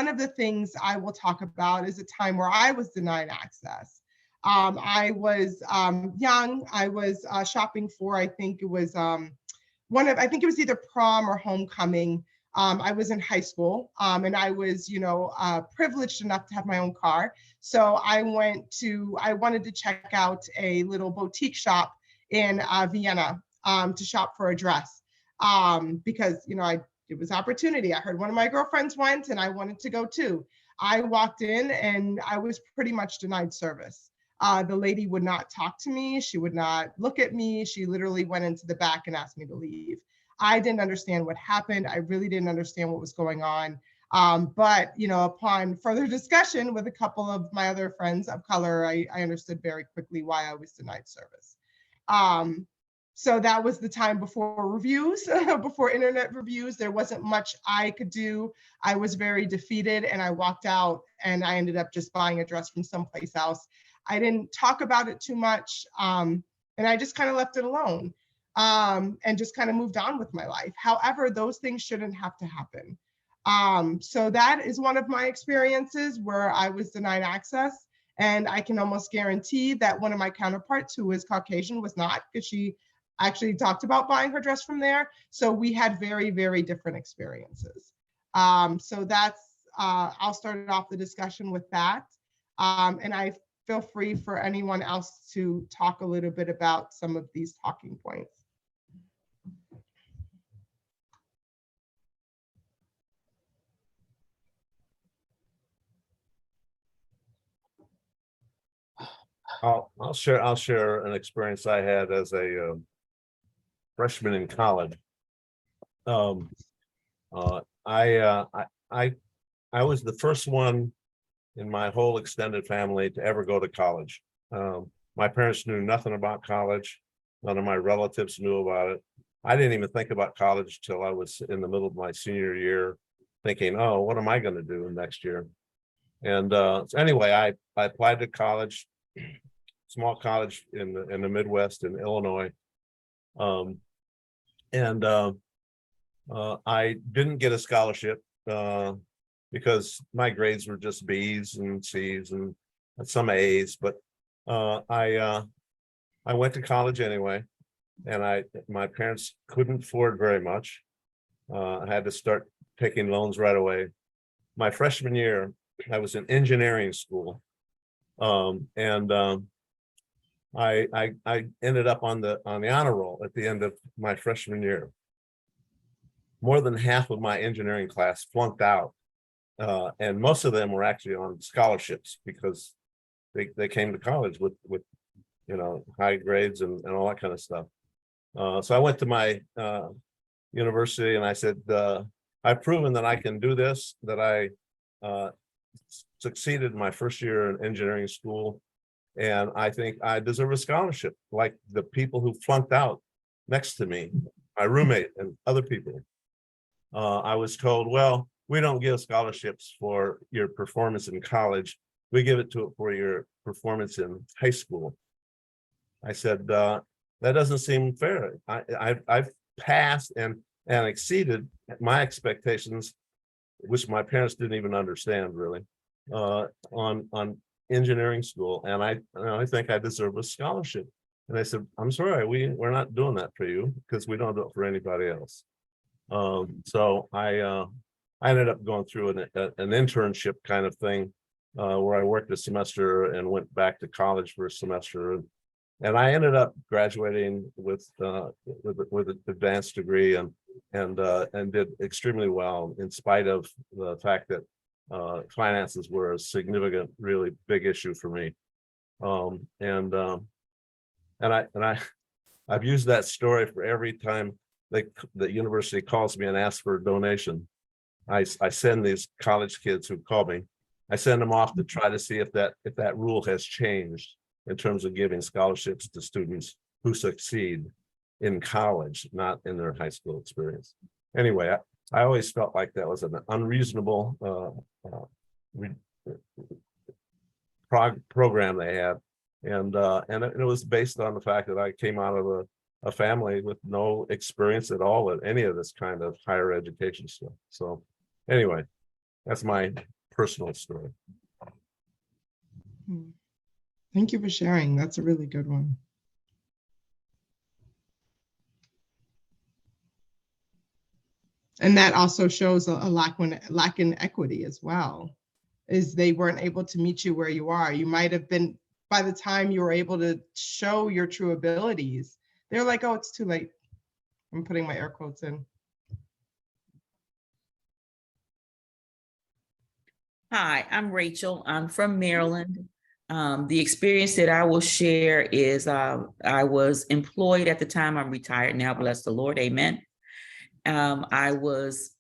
of the things I will talk about is a time where I was denied access. I was young. I was shopping for, I think it was I think it was either prom or homecoming. I was in high school and I was, you know, privileged enough to have my own car. So I wanted to check out a little boutique shop in Vienna to shop for a dress because, you know, it was opportunity. I heard one of my girlfriends went and I wanted to go too. I walked in and I was pretty much denied service. The lady would not talk to me. She would not look at me. She literally went into the back and asked me to leave. I didn't understand what happened. I really didn't understand what was going on. But, you know, upon further discussion with a couple of my other friends of color, I understood very quickly why I was denied service. So that was the time before reviews, before internet reviews. There wasn't much I could do. I was very defeated and I walked out and I ended up just buying a dress from someplace else. I didn't talk about it too much, and I just kind of left it alone and just kind of moved on with my life. However, those things shouldn't have to happen. So that is one of my experiences where I was denied access. And I can almost guarantee that one of my counterparts who is Caucasian was not, because she actually talked about buying her dress from there. So we had very, very different experiences. So that's, I'll start off the discussion with that. And I feel free for anyone else to talk a little bit about some of these talking points. I'll share an experience I had as a freshman in college. I was the first one in my whole extended family to ever go to college. My parents knew nothing about college. None of my relatives knew about it. I didn't even think about college till I was in the middle of my senior year, thinking, oh, what am I going to do next year? And so anyway, I applied to college, small college in the Midwest in Illinois. I didn't get a scholarship because my grades were just B's and C's and some A's, but I went to college anyway, and my parents couldn't afford very much. I had to start taking loans right away. My freshman year, I was in engineering school, and I ended up on the honor roll at the end of my freshman year. More than half of my engineering class flunked out, and most of them were actually on scholarships because they came to college with high grades and all that kind of stuff. So I went to my university and I said, I've proven that I can do this, that I succeeded in my first year in engineering school, and I think I deserve a scholarship like the people who flunked out next to me, my roommate and other people. I was told, well, we don't give scholarships for your performance in college. We give it for your performance in high school. I said, that doesn't seem fair. I've passed and exceeded my expectations, which my parents didn't even understand really, on engineering school. And I think I deserve a scholarship. And I said, I'm sorry, we're not doing that for you because we don't do it for anybody else. So I ended up going through an internship kind of thing, where I worked a semester and went back to college for a semester, and I ended up graduating with an advanced degree and did extremely well in spite of the fact that finances were a significant, really big issue for me. I've used that story for every time the university calls me and asks for a donation. I send these college kids who call me, I send them off to try to see if that rule has changed in terms of giving scholarships to students who succeed in college, not in their high school experience. Anyway, I always felt like that was an unreasonable program they had, and it was based on the fact that I came out of a family with no experience at all in any of this kind of higher education stuff. So anyway, that's my personal story. Thank you for sharing. That's a really good one. And that also shows a lack in equity as well, is they weren't able to meet you where you are. You might have been, by the time you were able to show your true abilities, they're like, oh, it's too late. I'm putting my air quotes in. Hi, I'm Rachel. I'm from Maryland. The experience that I will share is I was employed at the time. I'm retired now, bless the Lord, amen. I was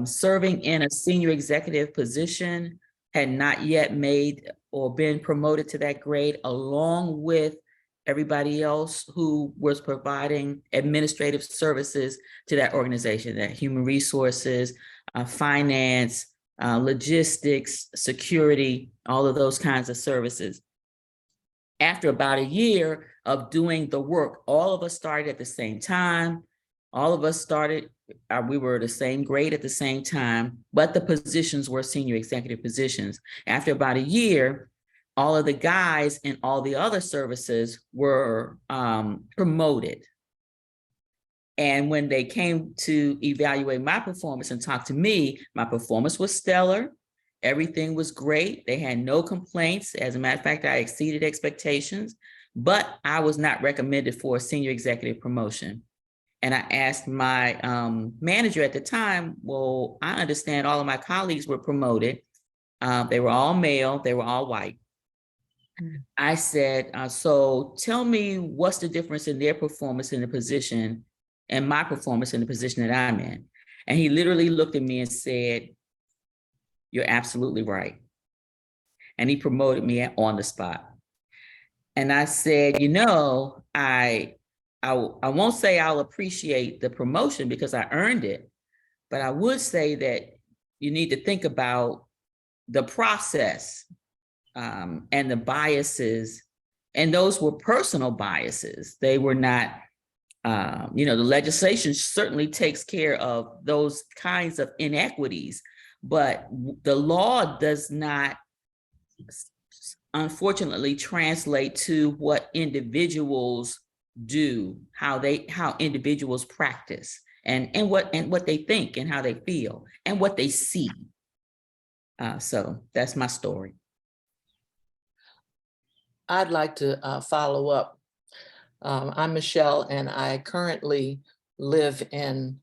serving in a senior executive position, had not yet made or been promoted to that grade, along with everybody else who was providing administrative services to that organization, that human resources, finance, logistics, security, all of those kinds of services. After about a year of doing the work, all of us started at the same time. All of us started, we were the same grade at the same time, but the positions were senior executive positions. After about a year, all of the guys in all the other services were promoted. And when they came to evaluate my performance and talk to me, my performance was stellar. Everything was great. They had no complaints. As a matter of fact, I exceeded expectations, but I was not recommended for a senior executive promotion. And I asked my manager at the time, well, I understand all of my colleagues were promoted. They were all male, they were all white. I said, so tell me what's the difference in their performance in the position and my performance in the position that I'm in. And he literally looked at me and said, you're absolutely right. And he promoted me on the spot. And I said, you know, I won't say I'll appreciate the promotion because I earned it, but I would say that you need to think about the process and the biases, and those were personal biases. They were not, the legislation certainly takes care of those kinds of inequities, but the law does not, unfortunately, translate to what individuals do, how individuals practice, and what they think and how they feel and what they see. So that's my story. I'd like to follow up. I'm Michelle, and I currently live in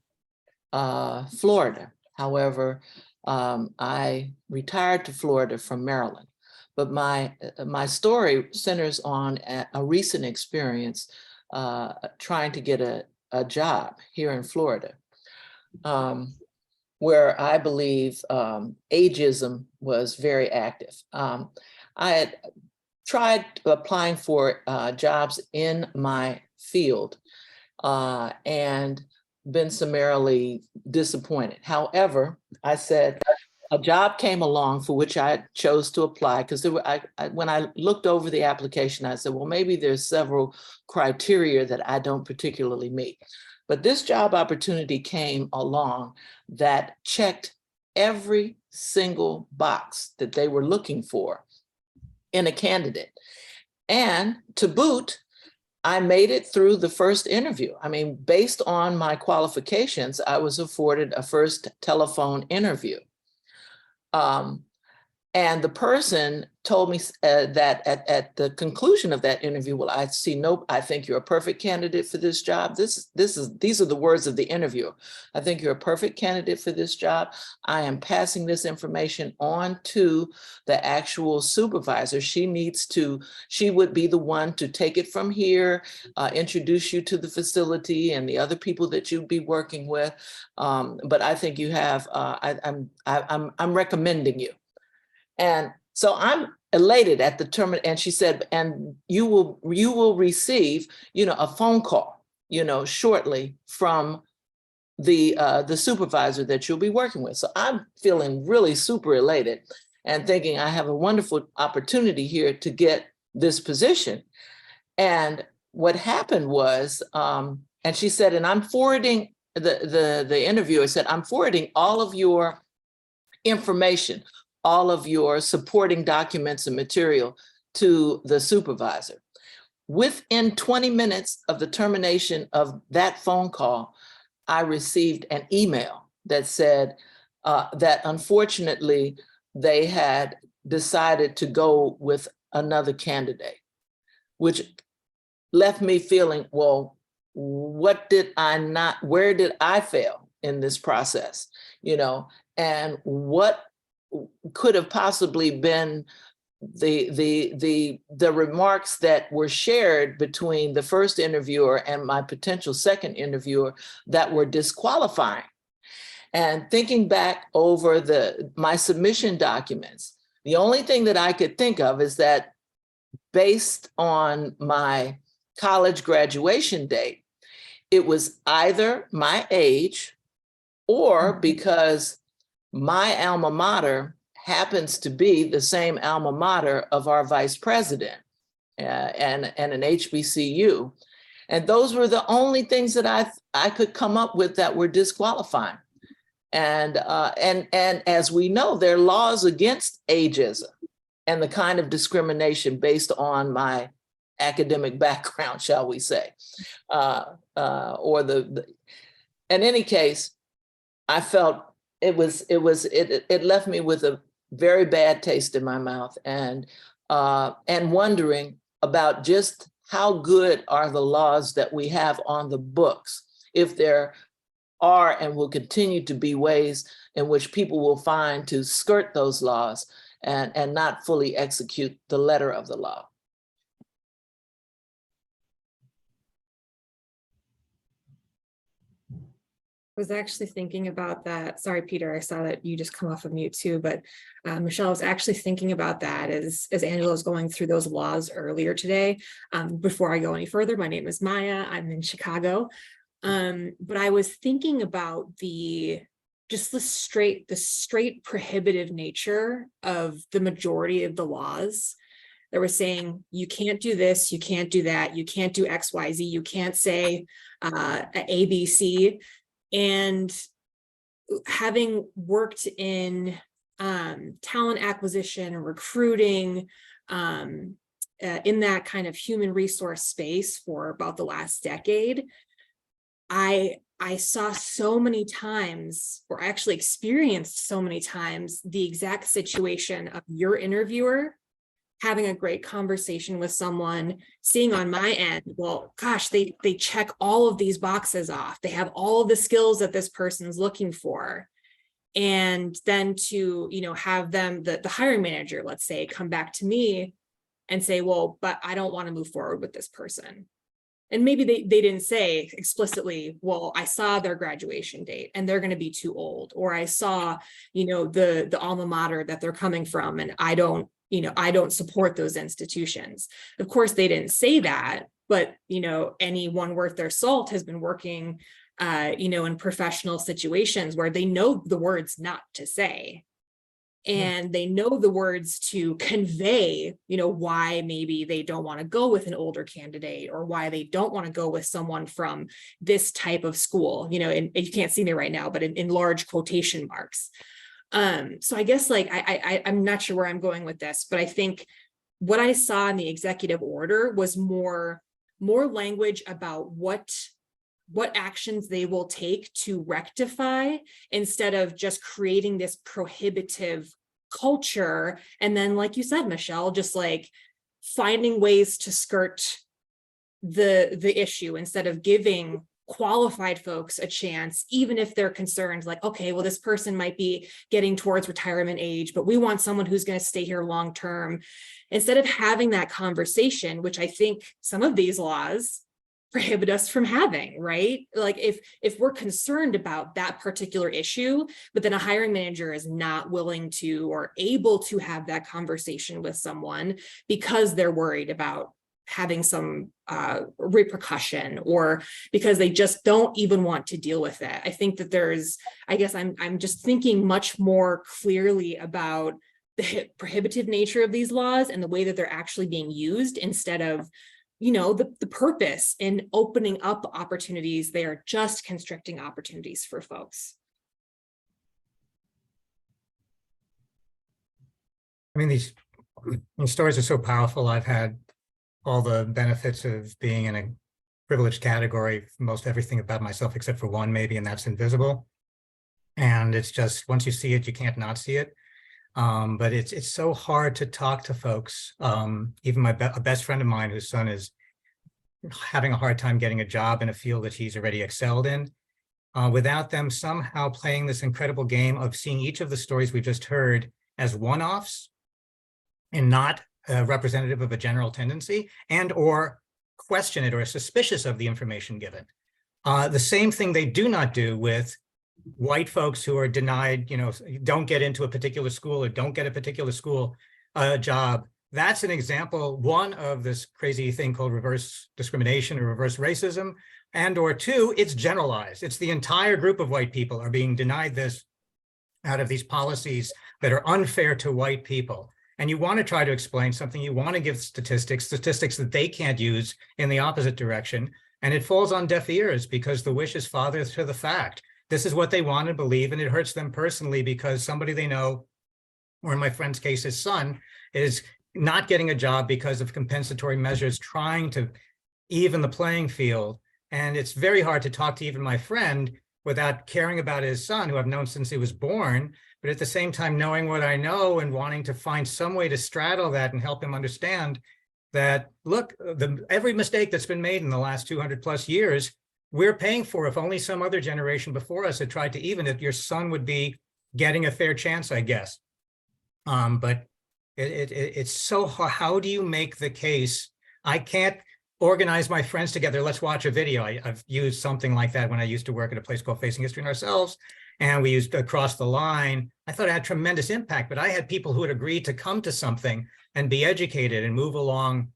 Florida. However, I retired to Florida from Maryland. But my story centers on a recent experience trying to get a job here in Florida, where I believe ageism was very active. I had tried applying for jobs in my field and been summarily disappointed. However, I said, a job came along for which I chose to apply because when I looked over the application, I said, well, maybe there's several criteria that I don't particularly meet. But this job opportunity came along that checked every single box that they were looking for in a candidate. And to boot, I made it through the first interview. I mean, based on my qualifications, I was afforded a first telephone interview. And the person told me that at the conclusion of that interview, well, I think you're a perfect candidate for this job. These are the words of the interviewer. I think you're a perfect candidate for this job. I am passing this information on to the actual supervisor. She would be the one to take it from here, introduce you to the facility and the other people that you'd be working with. But I think you have, I'm recommending you. And so I'm elated at the term, and she said, and you will receive, a phone call, shortly from the supervisor that you'll be working with. So I'm feeling really super elated and thinking I have a wonderful opportunity here to get this position. And what happened was, and she said, and I'm forwarding, the interviewer said, I'm forwarding all of your information, all of your supporting documents and material to the supervisor. Within 20 minutes of the termination of that phone call, I received an email that said that unfortunately they had decided to go with another candidate, which left me feeling, well, where did I fail in this process? And what could have possibly been the remarks that were shared between the first interviewer and my potential second interviewer that were disqualifying. And thinking back over my submission documents, the only thing that I could think of is that based on my college graduation date, it was either my age or because my alma mater happens to be the same alma mater of our vice president and an HBCU. And those were the only things that I could come up with that were disqualifying. And as we know, there are laws against ageism. and the kind of discrimination based on my academic background, shall we say, in any case, I felt it left me with a very bad taste in my mouth, and wondering about just how good are the laws that we have on the books, if there are and will continue to be ways in which people will find to skirt those laws and not fully execute the letter of the law. I was actually thinking about that. Sorry, Peter, I saw that you just come off of mute too, but Michelle was actually thinking about that as Angela was going through those laws earlier today. Before I go any further, my name is Maya, I'm in Chicago. But I was thinking about the straight prohibitive nature of the majority of the laws. They were saying, you can't do this, you can't do that, you can't do X, Y, Z, you can't say A, B, C. And having worked in talent acquisition and recruiting in that kind of human resource space for about the last decade, I saw so many times, or actually experienced so many times, the exact situation of your interviewer having a great conversation with someone, seeing on my end, well, gosh, they check all of these boxes off. They have all of the skills that this person's looking for. And then to, have them, the hiring manager, let's say, come back to me and say, well, but I don't want to move forward with this person. And maybe they didn't say explicitly, well, I saw their graduation date and they're going to be too old, or I saw, the alma mater that they're coming from, and I don't support those institutions. Of course, they didn't say that, but, anyone worth their salt has been working, in professional situations where they know the words not to say. And they know the words to convey, why maybe they don't want to go with an older candidate, or why they don't want to go with someone from this type of school, and you can't see me right now, but in large quotation marks. So I guess I'm not sure where I'm going with this, but I think what I saw in the executive order was more language about what actions they will take to rectify, instead of just creating this prohibitive culture. And then, like you said, Michelle, just finding ways to skirt the issue instead of giving qualified folks a chance, even if they're concerned, okay, well, this person might be getting towards retirement age, but we want someone who's going to stay here long term. Instead of having that conversation, which I think some of these laws prohibit us from having, right? If we're concerned about that particular issue, but then a hiring manager is not willing to or able to have that conversation with someone because they're worried about having some repercussion, or because they just don't even want to deal with it. I think that I'm just thinking much more clearly about the prohibitive nature of these laws and the way that they're actually being used, instead of, the purpose in opening up opportunities. They are just constricting opportunities for folks. I mean, these stories are so powerful. I've had all the benefits of being in a privileged category, most everything about myself except for one maybe, and that's invisible. And it's just, once you see it, you can't not see it. But it's so hard to talk to folks. Even a best friend of mine, whose son is having a hard time getting a job in a field that he's already excelled in, without them somehow playing this incredible game of seeing each of the stories we just heard as one-offs and not representative of a general tendency, and or question it or suspicious of the information given. The same thing they do not do with white folks who are denied, don't get into a particular school or don't get a particular school job. That's an example, one, of this crazy thing called reverse discrimination or reverse racism, and or two, it's generalized. It's the entire group of white people are being denied this out of these policies that are unfair to white people. And you want to try to explain something, you want to give statistics that they can't use in the opposite direction, and it falls on deaf ears because the wish is father to the fact. This is what they want to believe, and it hurts them personally because somebody they know or in my friend's case, his son, is not getting a job because of compensatory measures, trying to even the playing field. And it's very hard to talk to even my friend without caring about his son, who I've known since he was born, but at the same time, knowing what I know and wanting to find some way to straddle that and help him understand that, look, every mistake that's been made in the last 200 plus years, we're paying for. If only some other generation before us had tried to even it, your son would be getting a fair chance, I guess. But it's so hard. How do you make the case? I can't organize my friends together. Let's watch a video. I've used something like that when I used to work at a place called Facing History and Ourselves, and we used Across the Line. I thought it had tremendous impact, but I had people who had agreed to come to something and be educated and move along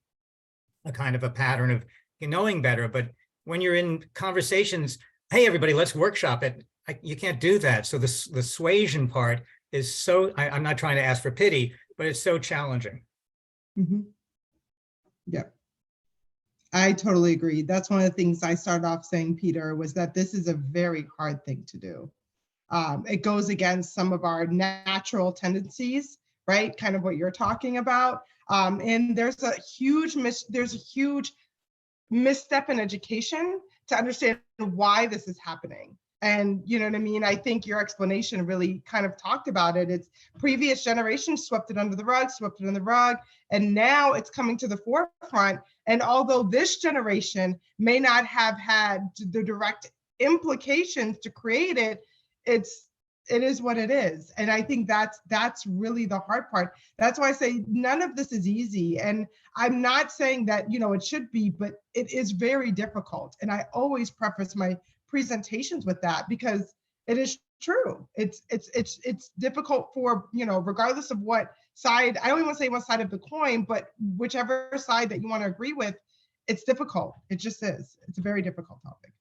a kind of a pattern of knowing better. But when you're in conversations, hey, everybody, let's workshop it. You can't do that. So the suasion part is so, I'm not trying to ask for pity, but it's so challenging. Mm-hmm. Yep. I totally agree. That's one of the things I started off saying, Peter, was that this is a very hard thing to do. It goes against some of our natural tendencies, right? Kind of what you're talking about. And there's a huge misstep in education to understand why this is happening. And you know what I mean? I think your explanation really kind of talked about it. It's previous generations swept it under the rug, and now it's coming to the forefront. And although this generation may not have had the direct implications to create it, it is what it is. And I think that's really the hard part. That's why I say none of this is easy. And I'm not saying that, you know, it should be, but it is very difficult. And I always preface my presentations with that, because it is true. It's difficult for, you know, regardless of what side, I don't even want to say what side of the coin, but whichever side that you want to agree with, it's difficult. It just is. It's a very difficult topic.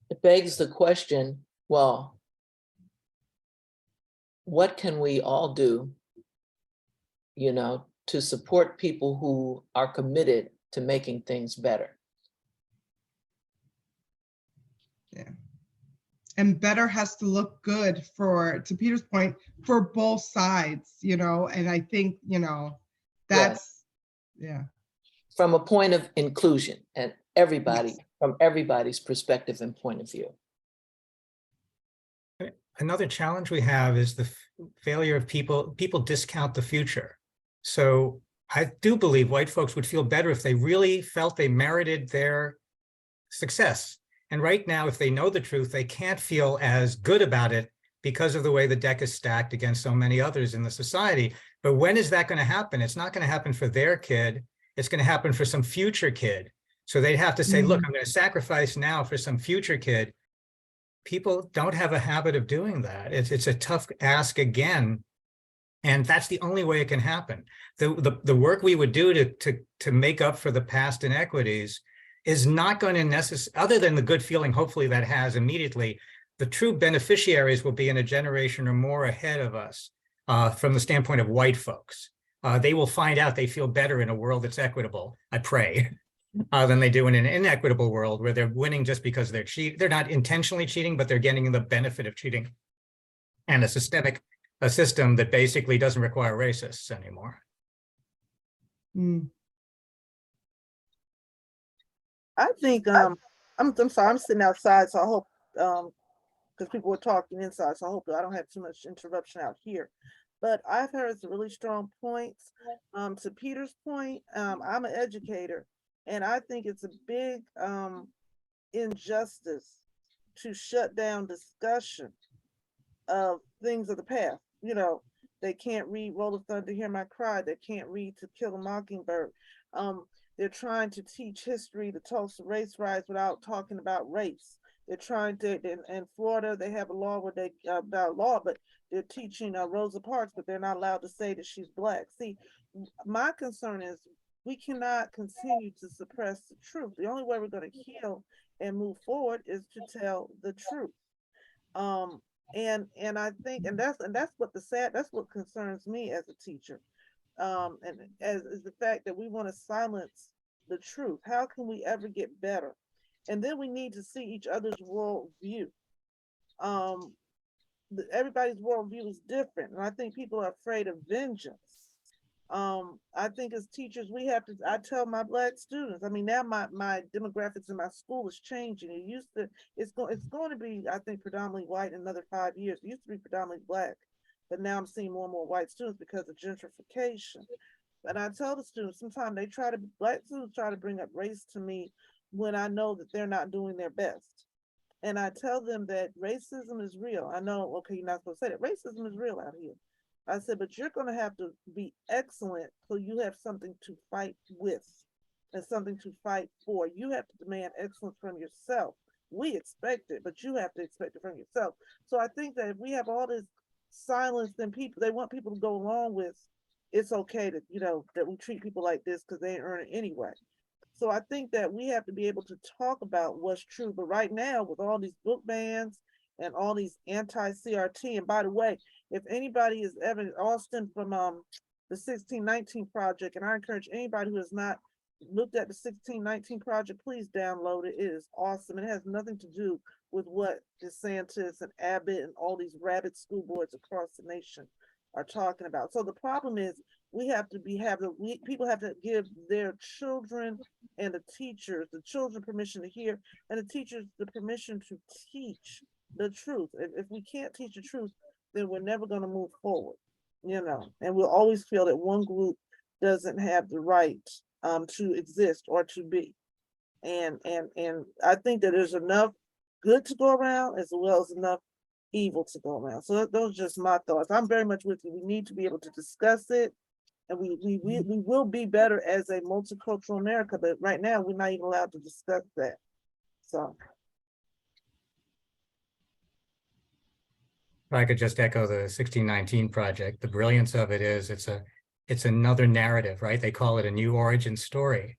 It begs the question, well, what can we all do, you know, to support people who are committed to making things better? Yeah. And better has to look good for, to Peter's point, for both sides, you know, and I think, you know, that's, yeah. From a point of inclusion and everybody, Yes. from everybody's perspective and point of view. Another challenge we have is the failure of people discount the future. So I do believe white folks would feel better if they really felt they merited their success. And right now, if they know the truth, they can't feel as good about it because of the way the deck is stacked against so many others in the society. But when is that going to happen? It's not going to happen for their kid. It's going to happen for some future kid. So they'd have to say, look, I'm going to sacrifice now for some future kid. People don't have a habit of doing that. It's a tough ask again. And that's the only way it can happen. The work we would do to make up for the past inequities is not going to necessarily, other than the good feeling, hopefully that has immediately, the true beneficiaries will be in a generation or more ahead of us from the standpoint of white folks. They will find out they feel better in a world that's equitable, I pray, than they do in an inequitable world where they're winning just because they're not intentionally cheating, but they're getting the benefit of cheating. And a system that basically doesn't require racists anymore. I think I'm sorry, I'm sitting outside, so I hope because people were talking inside, so I hope I don't have too much interruption out here. But I've heard some really strong points. To Peter's point, I'm an educator, and I think it's a big injustice to shut down discussion of things of the past. You know, they can't read Roll of Thunder, Hear My Cry. They can't read To Kill a Mockingbird. They're trying to teach history, the Tulsa race riots, without talking about race. They're trying to, in Florida, they have a law where they, about law, but they're teaching Rosa Parks, but they're not allowed to say that she's Black. See, my concern is we cannot continue to suppress the truth. The only way we're going to heal and move forward is to tell the truth. And I think, and that's what that's what concerns me as a teacher. and as is the fact that we want to silence the truth. How can we ever get better? And then we need to see each other's worldview. Everybody's worldview is different, and I think people are afraid of vengeance. I think as teachers, we have to, I tell my Black students, I mean, now my demographics in my school is changing. It used to, it's going to be, I think, predominantly white in another 5 years. It used to be predominantly Black, but now I'm seeing more and more white students because of gentrification. But I tell the students, sometimes Black students try to bring up race to me when I know that they're not doing their best. And I tell them that racism is real. I know, okay, you're not supposed to say that. Racism is real out here. I said, but you're going to have to be excellent so you have something to fight with and something to fight for. You have to demand excellence from yourself. We expect it, but you have to expect it from yourself. So I think that if we have all this silence, then they want people to go along with, it's okay that, that we treat people like this because they ain't earn it anyway. So I think that we have to be able to talk about what's true. But right now, with all these book bans and all these anti-CRT, and by the way, if anybody is ever, Austin from the 1619 Project, and I encourage anybody who has not looked at the 1619 Project, please download it. It is awesome. It has nothing to do with what DeSantis and Abbott and all these rabid school boards across the nation are talking about. So the problem is we have to people have to give their children and the children permission to hear, and the teachers the permission to teach the truth. If we can't teach the truth, then we're never going to move forward, and we'll always feel that one group doesn't have the right to exist or to be. And I think that there's enough good to go around as well as enough evil to go around. So those are just my thoughts. I'm very much with you. We need to be able to discuss it, and we will be better as a multicultural America, but right now we're not even allowed to discuss that. So if I could just echo the 1619 Project, the brilliance of it is it's another narrative, right? They call it a new origin story.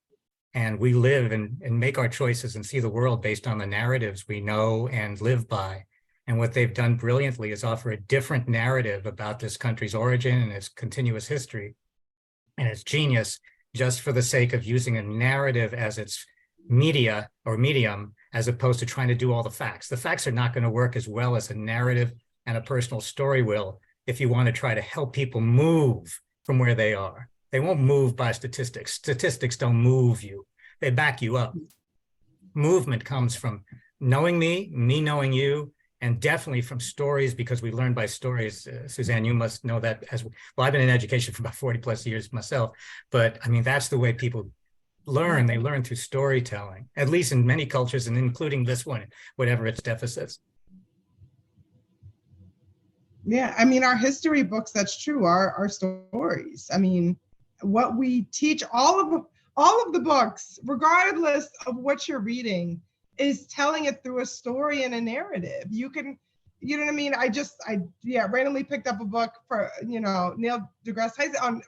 And we live and make our choices and see the world based on the narratives we know and live by. And what they've done brilliantly is offer a different narrative about this country's origin and its continuous history and its genius, just for the sake of using a narrative as its media or medium, as opposed to trying to do all the facts. The facts are not going to work as well as a narrative and a personal story will if you want to try to help people move from where they are. They won't move by statistics. Statistics don't move you. They back you up. Movement comes from knowing me knowing you, and definitely from stories, because we learn by stories. Suzanne, you must know that as well. I've been in education for about 40 plus years myself, but I mean, that's the way people learn. They learn through storytelling, at least in many cultures, and including this one, whatever its deficits. Yeah, I mean, our history books, that's true, are stories. I mean, what we teach, all of the books, regardless of what you're reading, is telling it through a story and a narrative. You know what I mean? I randomly picked up a book for, Neil deGrasse Tyson on,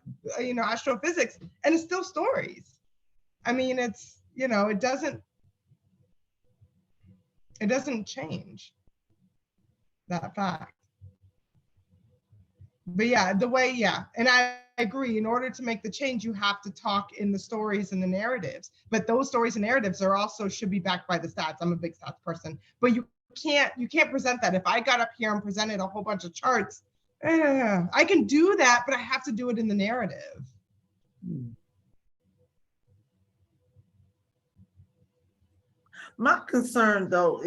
astrophysics, and it's still stories. I mean, it's, it doesn't change that fact. But and I agree, in order to make the change, you have to talk in the stories and the narratives, but those stories and narratives should be backed by the stats. I'm a big stats person, but you can't present that. If I got up here and presented a whole bunch of charts, I can do that, but I have to do it in the narrative. my concern though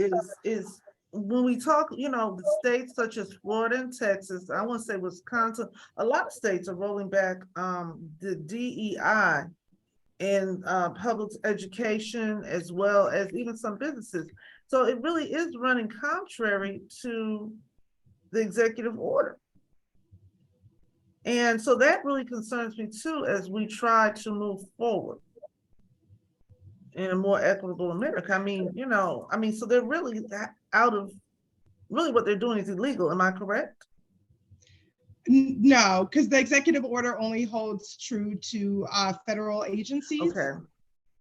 is when we talk, the states such as Florida and Texas, I want to say Wisconsin, a lot of states are rolling back the DEI in public education, as well as even some businesses. So it really is running contrary to the executive order. And so that really concerns me too, as we try to move forward in a more equitable America. I mean, so they're really what they're doing is illegal. Am I correct? No, because the executive order only holds true to federal agencies. Okay.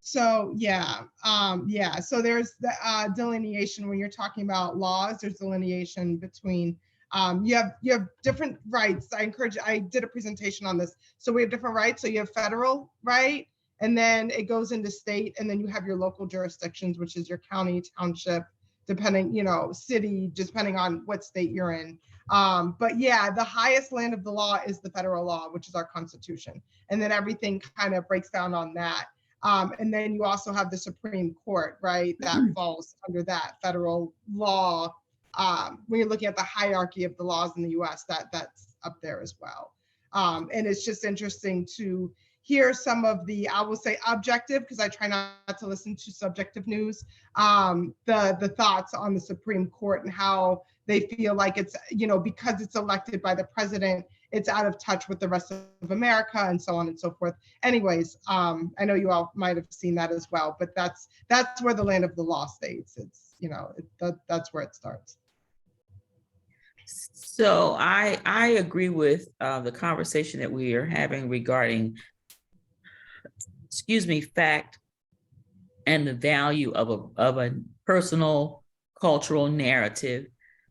So so there's the delineation when you're talking about laws. There's delineation between You have different rights. I did a presentation on this. So we have different rights. So you have federal right, and then it goes into state, and then you have your local jurisdictions, which is your county, township, depending, city, depending on what state you're in. But yeah, the highest land of the law is the federal law, which is our Constitution. And then everything kind of breaks down on that. And then you also have the Supreme Court, right? That falls under that federal law. When you're looking at the hierarchy of the laws in the US, that's up there as well. And it's just interesting to hear some of the, I will say objective, because I try not to listen to subjective news, the thoughts on the Supreme Court and how they feel like it's, because it's elected by the president, it's out of touch with the rest of America and so on and so forth. Anyways, I know you all might have seen that as well, but that's where the land of the law states. It's, that's where it starts. So I agree with the conversation that we are having regarding, fact and the value of a personal cultural narrative.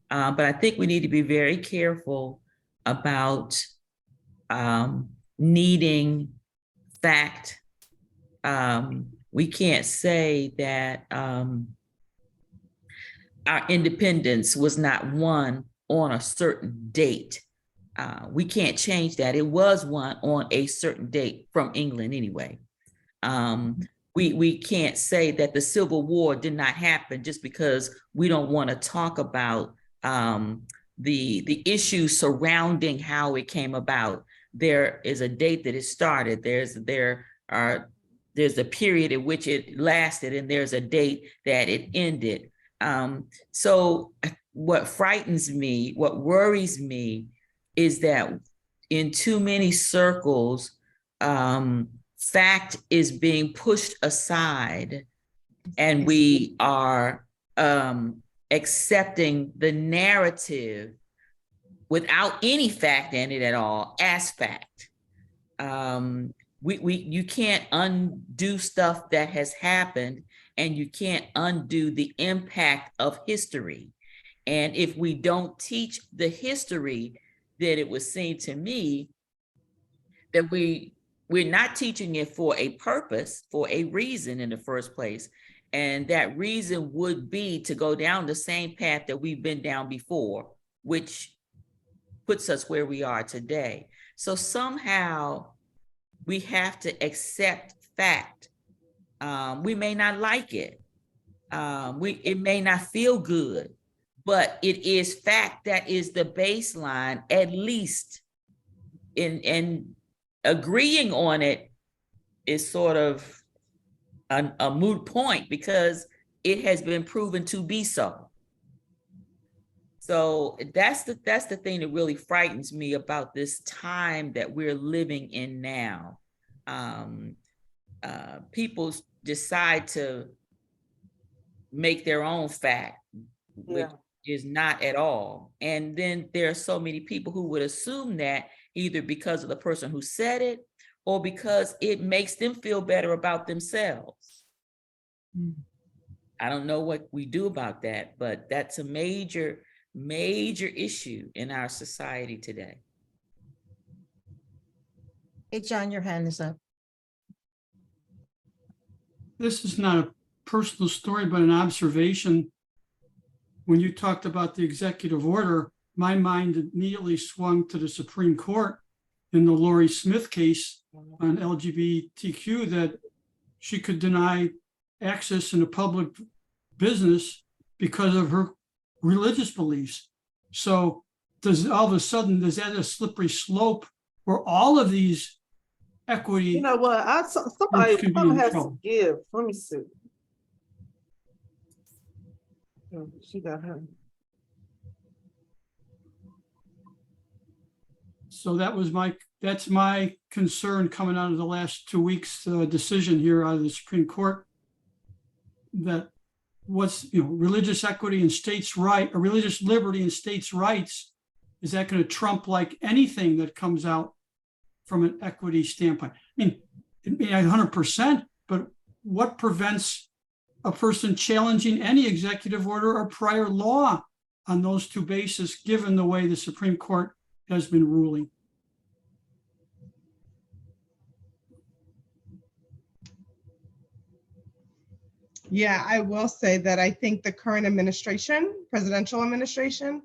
But I think we need to be very careful about needing fact. We can't say that our independence was not won on a certain date. We can't change that. It was won on a certain date from England anyway. We can't say that the Civil War did not happen just because we don't want to talk about the issues surrounding how it came about. There is a date that it started. There's a period in which it lasted, and there's a date that it ended. So what frightens me, what worries me, is that in too many circles, fact is being pushed aside, and we are accepting the narrative without any fact in it at all as fact. You can't undo stuff that has happened, and you can't undo the impact of history. And if we don't teach the history, then it would seem to me that we're not teaching it for a purpose, for a reason in the first place. And that reason would be to go down the same path that we've been down before, which puts us where we are today. So somehow we have to accept fact. We may not like it. It may not feel good, but it is fact that is the baseline, at least. In agreeing on it is sort of a moot point because it has been proven to be so. So that's the thing that really frightens me about this time that we're living in now. People decide to make their own fact, which is not at all. And then there are so many people who would assume that either because of the person who said it or because it makes them feel better about themselves. I don't know what we do about that, but that's a major issue in our society today. Hey, John, your hand is up. This is not a personal story, but an observation. When you talked about the executive order, my mind immediately swung to the Supreme Court in the Lori Smith case on LGBTQ, that she could deny access in a public business because of her religious beliefs. So does all of a sudden, does that a slippery slope where all of these equity? You know what? Somebody has to give. Let me see. Oh, she got her. So that's my concern coming out of the last 2 weeks decision here out of the Supreme Court, that what's religious equity and states' right, or religious liberty and states' rights, is that going to trump like anything that comes out from an equity standpoint? I mean, it may 100%, but what prevents a person challenging any executive order or prior law on those two bases, given the way the Supreme Court has been ruling. Yeah, I will say that I think the current administration, presidential administration,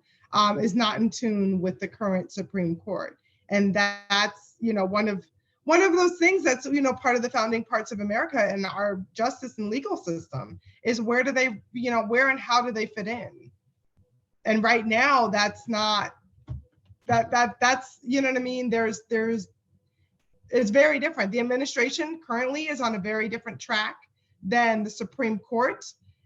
is not in tune with the current Supreme Court. And that's, one of those things that's, part of the founding parts of America and our justice and legal system is where do they, where and how do they fit in? And right now, that's not, that's, you know what I mean? It's very different. The administration currently is on a very different track than the Supreme Court.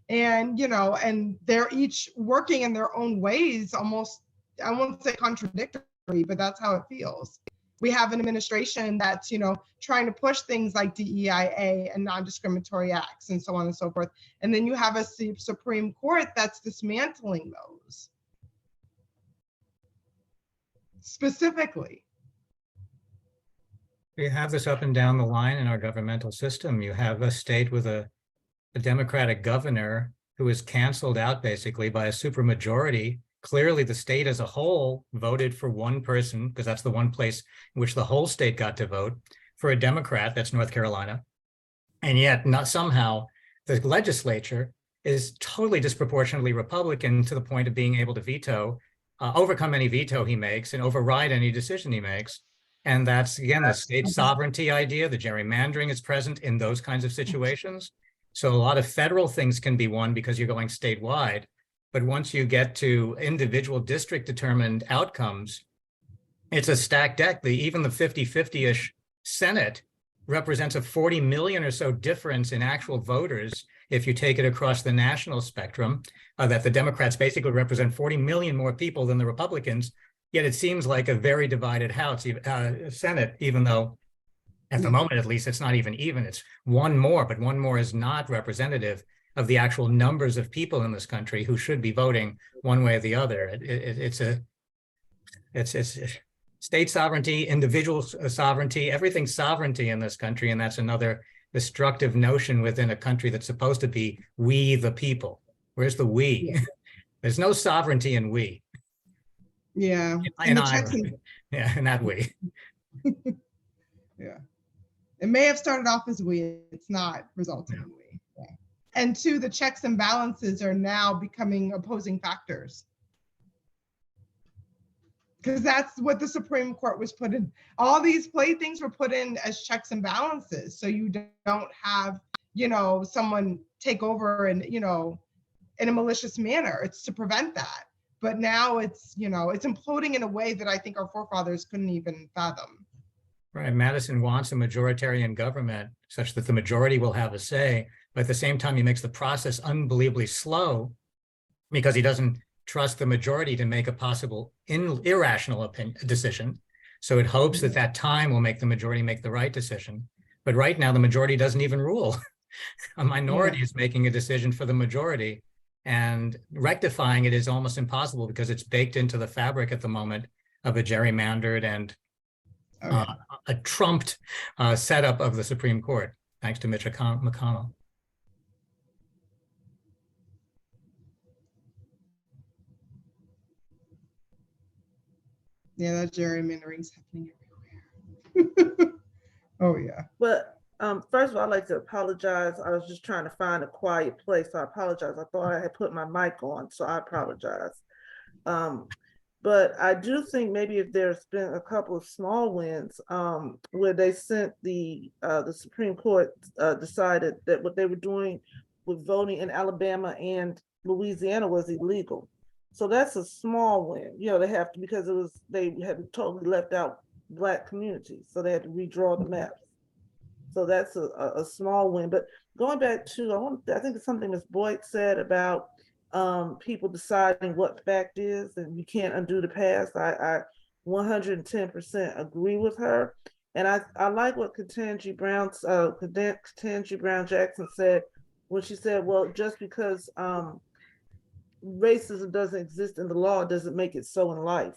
And, and they're each working in their own ways, almost, I won't say contradictory, but that's how it feels. We have an administration that's, trying to push things like DEIA and non-discriminatory acts and so on and so forth. And then you have a Supreme Court that's dismantling those. Specifically. We have this up and down the line in our governmental system. You have a state with a Democratic governor who is canceled out basically by a supermajority. Clearly, the state as a whole voted for one person, because that's the one place in which the whole state got to vote, for a Democrat, that's North Carolina. And yet, not somehow, the legislature is totally disproportionately Republican to the point of being able to veto, overcome any veto he makes and override any decision he makes. And that's, again, the state sovereignty idea. The gerrymandering is present in those kinds of situations. So a lot of federal things can be won because you're going statewide. But once you get to individual district determined outcomes, it's a stacked deck. Even the 50-50-ish Senate represents a 40 million or so difference in actual voters if you take it across the national spectrum, that the Democrats basically represent 40 million more people than the Republicans. Yet it seems like a very divided House, Senate, even though at the moment, at least, it's not even. It's one more, but one more is not representative of the actual numbers of people in this country who should be voting one way or the other. It's state sovereignty, individual sovereignty, everything's sovereignty in this country. And that's another destructive notion within a country that's supposed to be we the people. Where's the we? Yeah. There's no sovereignty in we. Yeah. In Ireland. Yeah, in that way. Yeah. It may have started off as we, it's not resulting in we. Yeah. And two, the checks and balances are now becoming opposing factors. Because that's what the Supreme Court was put in. All these things were put in as checks and balances. So you don't have, someone take over and, in a malicious manner. It's to prevent that. But now it's, it's imploding in a way that I think our forefathers couldn't even fathom. Right. Madison wants a majoritarian government such that the majority will have a say, but at the same time, he makes the process unbelievably slow because he doesn't trust the majority to make a possible irrational decision. So it hopes that that time will make the majority make the right decision. But right now, the majority doesn't even rule. A minority is making a decision for the majority, and rectifying it is almost impossible because it's baked into the fabric at the moment of a gerrymandered and a trumped setup of the Supreme Court, thanks to Mitch McConnell. Yeah, that gerrymandering's happening everywhere. Oh yeah. But first of all, I'd like to apologize. I was just trying to find a quiet place. So I apologize. I thought I had put my mic on, so I apologize. But I do think maybe if there's been a couple of small wins where they sent the Supreme Court decided that what they were doing with voting in Alabama and Louisiana was illegal. So that's a small win. They have to, because they had totally left out Black communities. So they had to redraw the maps. So that's a small win. But going back to, I think it's something Ms. Boyd said about people deciding what fact is, and you can't undo the past. I 110% agree with her. And I like what Ketanji Brown Jackson said when she said, well, just because racism doesn't exist in the law doesn't make it so in life.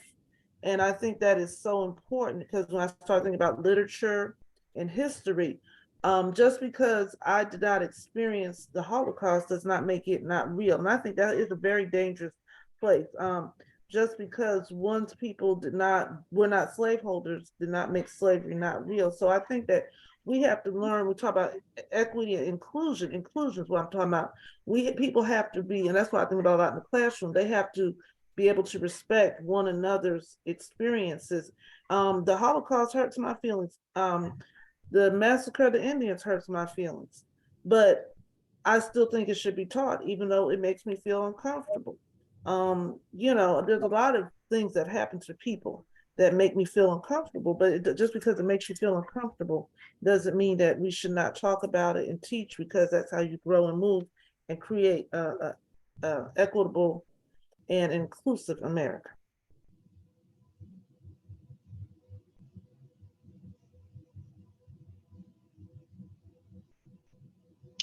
And I think that is so important, because when I start thinking about literature and history, just because I did not experience the Holocaust does not make it not real. And I think that is a very dangerous place. Just because once people were not slaveholders, did not make slavery not real. So I think that we have to learn. We talk about equity and inclusion. Inclusion is what I'm talking about. People have to be, and that's what I think about a lot in the classroom. They have to be able to respect one another's experiences. The Holocaust hurts my feelings. The massacre of the Indians hurts my feelings, but I still think it should be taught, even though it makes me feel uncomfortable. There's a lot of things that happen to people that make me feel uncomfortable, but just because it makes you feel uncomfortable doesn't mean that we should not talk about it and teach, because that's how you grow and move and create a equitable and inclusive America.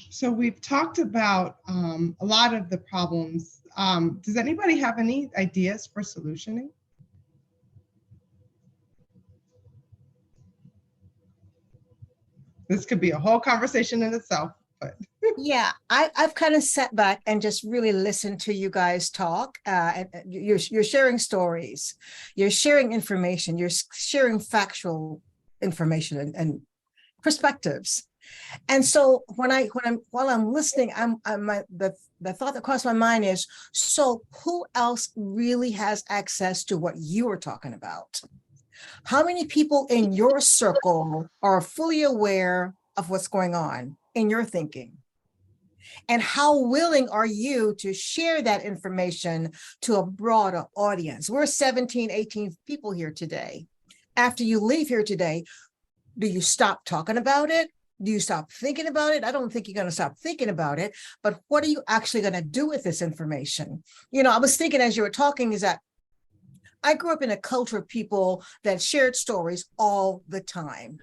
So we've talked about a lot of the problems. Does anybody have any ideas for solutioning? This could be a whole conversation in itself, but. Yeah, I've kind of sat back and just really listened to you guys talk. And you're sharing stories, you're sharing information, you're sharing factual information and perspectives. And so while I'm listening, the thought that crossed my mind is, so who else really has access to what you are talking about? How many people in your circle are fully aware of what's going on in your thinking? And how willing are you to share that information to a broader audience? We're 17, 18 people here today. After you leave here today, do you stop talking about it? Do you stop thinking about it? I don't think you're going to stop thinking about it, but what are you actually going to do with this information? I was thinking as you were talking is that I grew up in a culture of people that shared stories all the time.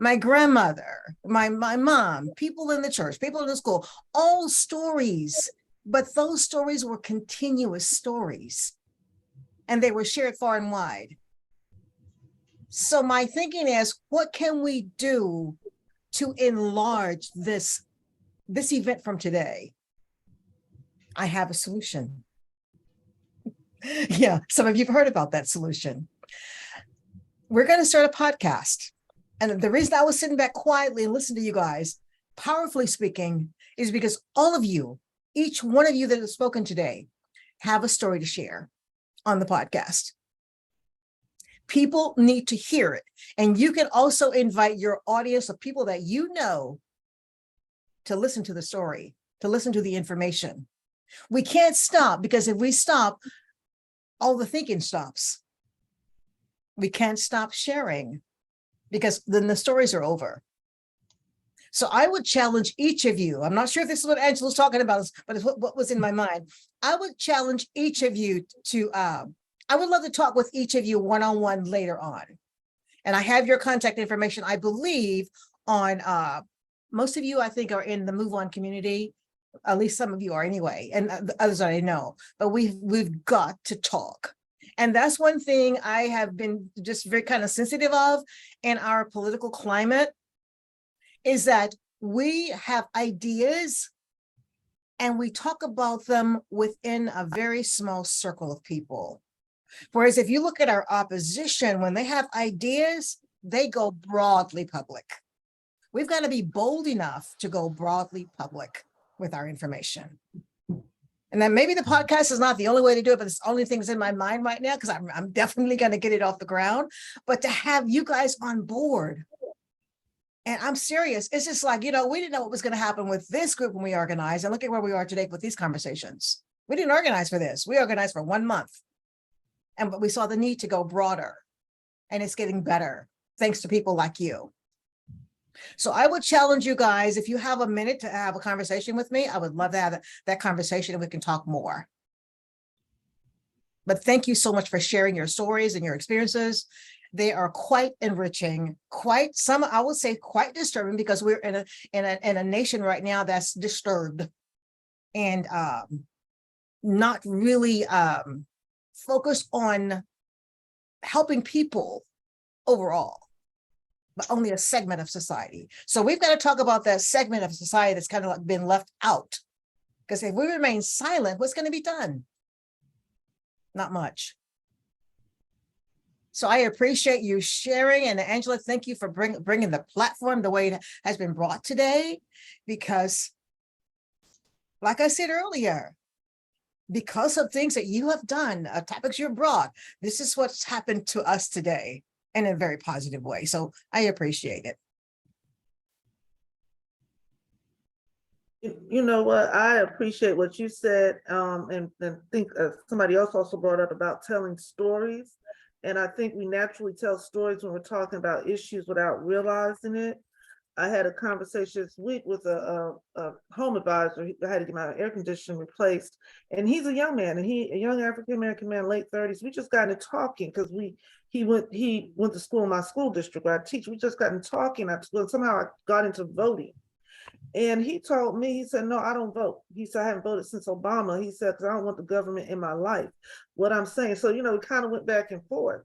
My grandmother, my mom, people in the church, people in the school, all stories, but those stories were continuous stories and they were shared far and wide. So my thinking is, what can we do to enlarge this event from today? I have a solution. Yeah, some of you have heard about that solution. We're going to start a podcast. And the reason I was sitting back quietly and listening to you guys, powerfully speaking, is because all of you, each one of you that has spoken today, have a story to share on the podcast. People need to hear it. And you can also invite your audience of people that you know to listen to the story, to listen to the information. We can't stop, because if we stop, all the thinking stops. We can't stop sharing, because then the stories are over. So I would challenge each of you. I'm not sure if this is what Angela's talking about, but it's what was in my mind. I would challenge each of you to, I would love to talk with each of you one-on-one later on. And I have your contact information, I believe, on, most of you, I think, are in the Move On community. At least some of you are anyway, and others I know, but we've got to talk. And that's one thing I have been just very kind of sensitive of in our political climate, is that we have ideas and we talk about them within a very small circle of people. Whereas if you look at our opposition, when they have ideas, they go broadly public. We've got to be bold enough to go broadly public with our information. And then maybe the podcast is not the only way to do it, but it's the only thing that's in my mind right now, because I'm definitely going to get it off the ground. But to have you guys on board, and I'm serious, it's just like, we didn't know what was going to happen with this group when we organized, and look at where we are today with these conversations. We didn't organize for this. We organized for 1 month. But we saw the need to go broader, and it's getting better thanks to people like you. So I would challenge you guys, if you have a minute to have a conversation with me, I would love to have that conversation and we can talk more. But thank you so much for sharing your stories and your experiences. They are quite enriching, I would say quite disturbing, because we're in a nation right now that's disturbed and not really focused on helping people overall, but only a segment of society. So we've got to talk about that segment of society that's kind of like been left out. Because if we remain silent, what's going to be done? Not much. So I appreciate you sharing, and Angela, thank you for bringing the platform the way it has been brought today, because like I said earlier, because of things that you have done, topics you brought, this is what's happened to us today in a very positive way. So I appreciate it. You know what? I appreciate what you said, and think somebody else also brought up about telling stories. And I think we naturally tell stories when we're talking about issues without realizing it. I had a conversation this week with a home advisor. I had to get my air conditioning replaced, and he's a young man, and a young African-American man, late 30s. We just got into talking because he went to school in my school district where I teach. We just got into talking. Somehow I got into voting. And he told me, he said, no, I don't vote. He said, I haven't voted since Obama. He said, because I don't want the government in my life. What I'm saying, so, we kind of went back and forth.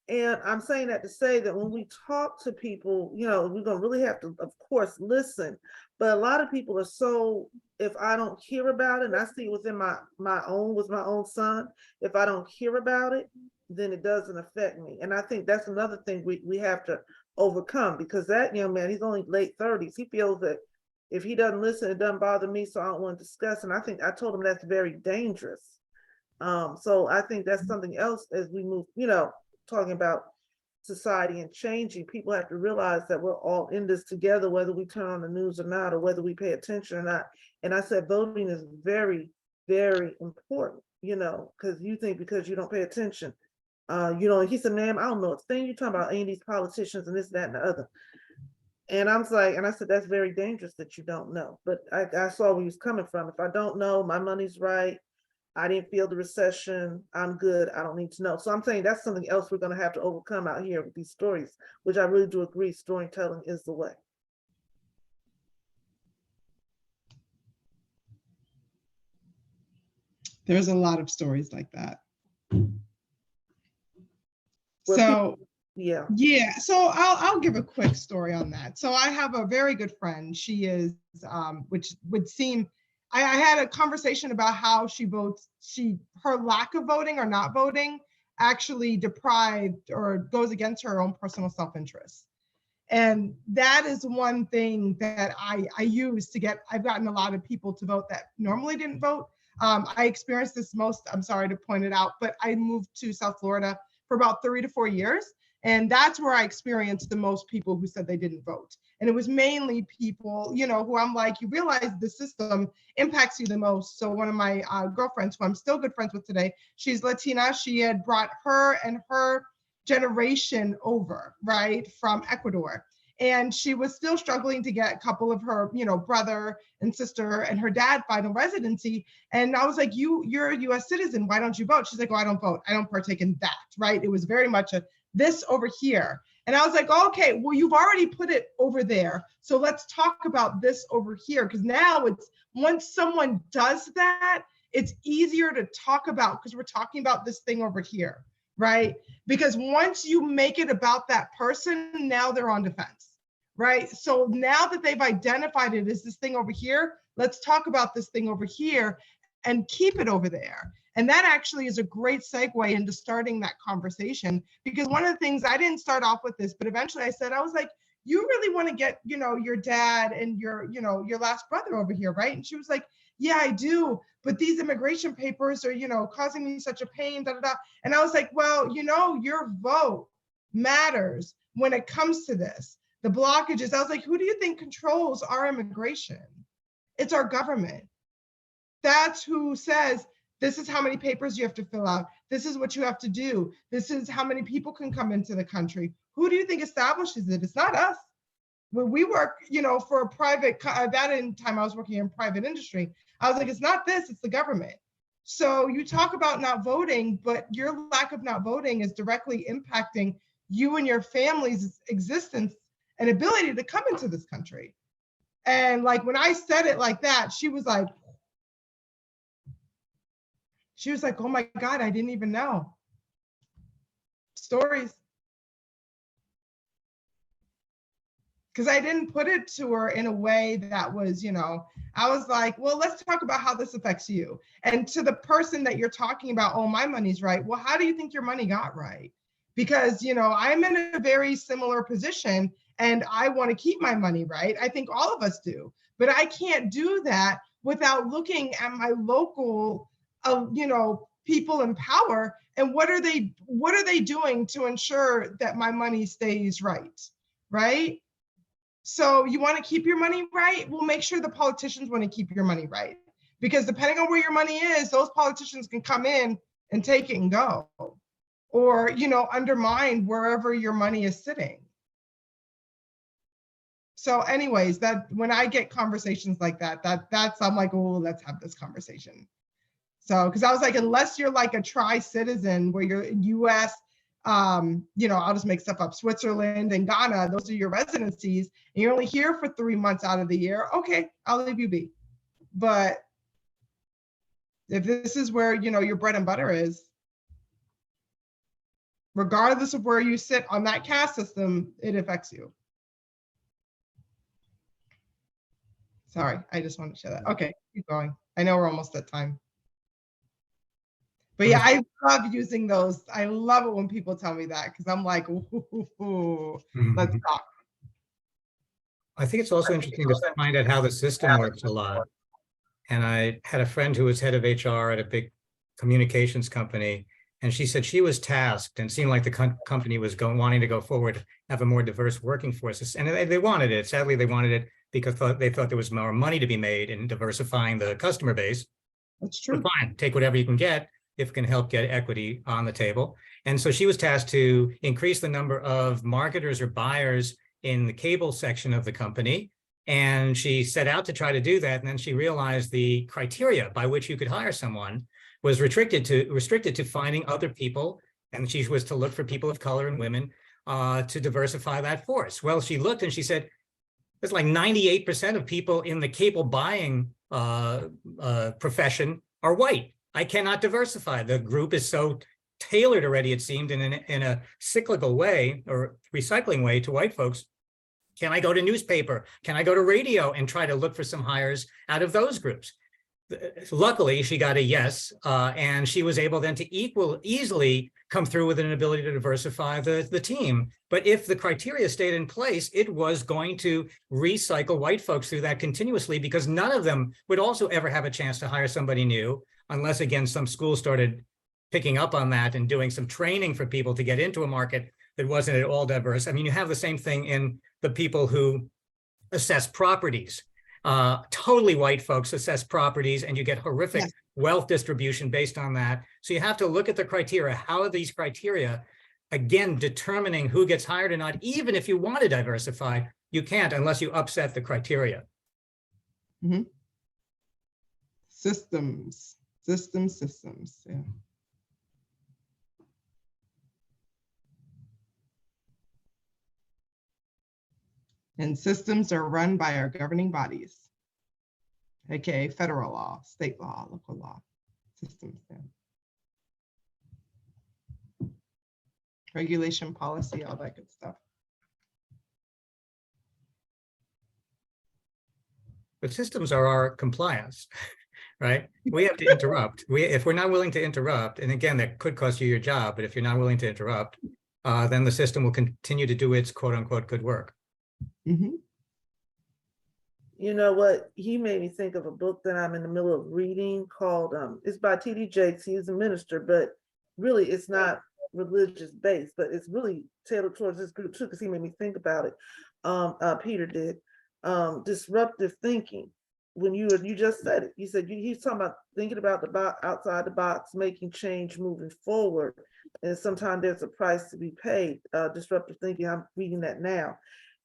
And I'm saying that to say that when we talk to people, we're going to really have to, of course, listen. But a lot of people are so, if I don't hear about it, and I see it within my own son, if I don't hear about it, then it doesn't affect me. And I think that's another thing we have to overcome, because that young man, he's only late 30s. He feels that if he doesn't listen, it doesn't bother me, so I don't want to discuss. And I think I told him that's very dangerous. So I think that's something else as we move, talking about society and changing. People have to realize that we're all in this together, whether we turn on the news or not, or whether we pay attention or not. And I said voting is very, very important, because you think because you don't pay attention, he said, ma'am, I don't know a thing you're talking about, any of these politicians and this, that, and the other. And I said, that's very dangerous that you don't know. But I saw where he was coming from. If I don't know, my money's right, I didn't feel the recession, I'm good, I don't need to know. So I'm saying that's something else we're going to have to overcome out here with these stories, which I really do agree, storytelling is the way. There's a lot of stories like that. Well, So yeah, so I'll give a quick story on that. So I have a very good friend. She is, which would seem, I had a conversation about how she votes. Her lack of voting or not voting actually deprived or goes against her own personal self-interest. And that is one thing that I use to get, I've gotten a lot of people to vote that normally didn't vote. I experienced this most, I'm sorry to point it out, but I moved to South Florida for about 3 to 4 years. And that's where I experienced the most people who said they didn't vote. And it was mainly people, who I'm like, you realize the system impacts you the most. So one of my girlfriends, who I'm still good friends with today, she's Latina. She had brought her and her generation over, right, from Ecuador. And she was still struggling to get a couple of her, brother and sister and her dad final residency. And I was like, you're a US citizen, why don't you vote? She's like, oh, I don't vote. I don't partake in that, right? It was very much this over here. And I was like, okay, well, you've already put it over there. So let's talk about this over here. Because now once someone does that, it's easier to talk about because we're talking about this thing over here, right? Because once you make it about that person, now they're on defense, right? So now that they've identified it as this thing over here, let's talk about this thing over here and keep it over there. And that actually is a great segue into starting that conversation, because one of the things, I didn't start off with this, but eventually I was like, you really want to get, your dad and your last brother over here, right? And she was like, yeah, I do. But these immigration papers are, causing me such a pain, da, da, da. And I was like, well, your vote matters when it comes to this. The blockages, I was like, who do you think controls our immigration? It's our government. That's who says, this is how many papers you have to fill out. This is what you have to do. This is how many people can come into the country. Who do you think establishes it? It's not us. When we work, for a private, that in time I was working in private industry. I was like, it's not this, it's the government. So you talk about not voting, but your lack of not voting is directly impacting you and your family's existence and ability to come into this country. And like, when I said it like that, she was like, oh my God, I didn't even know. Stories. because I didn't put it to her in a way that was, I was like, well, let's talk about how this affects you. And to the person that you're talking about, oh, my money's right. Well, how do you think your money got right? Because, I'm in a very similar position and I want to keep my money right. I think all of us do, but I can't do that without looking at my local, people in power and what are they doing to ensure that my money stays right? Right? So you want to keep your money right? Well, make sure the politicians want to keep your money right. Because depending on where your money is, those politicians can come in and take it and go. Or, undermine wherever your money is sitting. So anyways, that when I get conversations like that's I'm like, oh, let's have this conversation. So, because I was like, unless you're like a tri-citizen where you're US, I'll just make stuff up, Switzerland and Ghana, those are your residencies, and you're only here for 3 months out of the year, okay, I'll leave you be. But if this is where, your bread and butter is, regardless of where you sit on that caste system, it affects you. Sorry, I just wanted to share that. Okay, keep going. I know we're almost at time. But yeah, I love using those. I love it when people tell me that because I'm like, ooh, let's talk. I think it's also interesting to find out how the system works a lot. And I had a friend who was head of HR at a big communications company, and she said she was tasked and seemed like the company was wanting to go forward, have a more diverse working force. And they wanted it. Sadly, they wanted it because they thought there was more money to be made in diversifying the customer base. That's true. But fine, take whatever you can get if it can help get equity on the table. And so she was tasked to increase the number of marketers or buyers in the cable section of the company. And she set out to try to do that. And then she realized the criteria by which you could hire someone was restricted to finding other people. And she was to look for people of color and women to diversify that force. Well, she looked and she said, there's like 98% of people in the cable buying profession are white. I cannot diversify. The group is so tailored already, it seemed, in a cyclical way or recycling way to white folks. Can I go to newspaper? Can I go to radio and try to look for some hires out of those groups? Luckily, she got a yes, and she was able then to easily come through with an ability to diversify the team. But if the criteria stayed in place, it was going to recycle white folks through that continuously because none of them would also ever have a chance to hire somebody new unless, again, some school started picking up on that and doing some training for people to get into a market that wasn't at all diverse. I mean, you have the same thing in the people who assess properties. Totally white folks assess properties and you get horrific wealth distribution based on that. So you have to look at the criteria. How are these criteria, again, determining who gets hired or not? Even if you want to diversify, you can't unless you upset the criteria. Mm-hmm. Systems, yeah. And systems are run by our governing bodies, aka federal law, state law, local law, systems. Yeah. Regulation, policy, all that good stuff. But systems are our compliance, right? We have to interrupt. If we're not willing to interrupt, and again, that could cost you your job, but if you're not willing to interrupt, then the system will continue to do its quote unquote good work. Mm-hmm. You know what? He made me think of a book that I'm in the middle of reading called, it's by T.D. Jakes. He's a minister, but really it's not religious based, but it's really tailored towards this group too, because he made me think about it. Peter did. Disruptive thinking. When you just said it, you said he's talking about thinking about the box, outside the box, making change, moving forward. And sometimes there's a price to be paid. Disruptive thinking, I'm reading that now.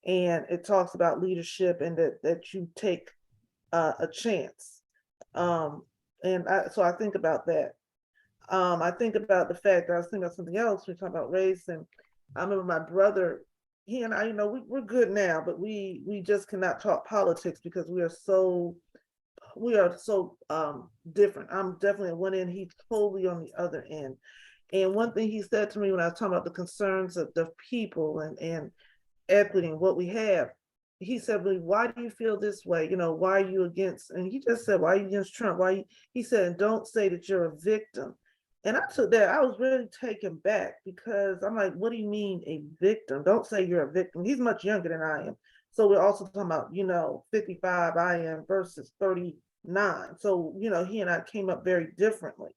And it talks about leadership and that you take a chance. So I think about that. I think about the fact that I was thinking about something else. We talk about race, and I remember my brother, he and I, we're good now, but we just cannot talk politics because we are so different. I'm definitely at one end, he's totally on the other end. And one thing he said to me when I was talking about the concerns of the people and equity and what we have, he said, well, why do you feel this way? You know, why are you against? And he just said, why are you against Trump? He said, don't say that you're a victim. And I took that, I was really taken back because I'm like, what do you mean a victim? Don't say you're a victim. He's much younger than I am. So we're also talking about, you know, 55 I am versus 39. So, you know, he and I came up very differently.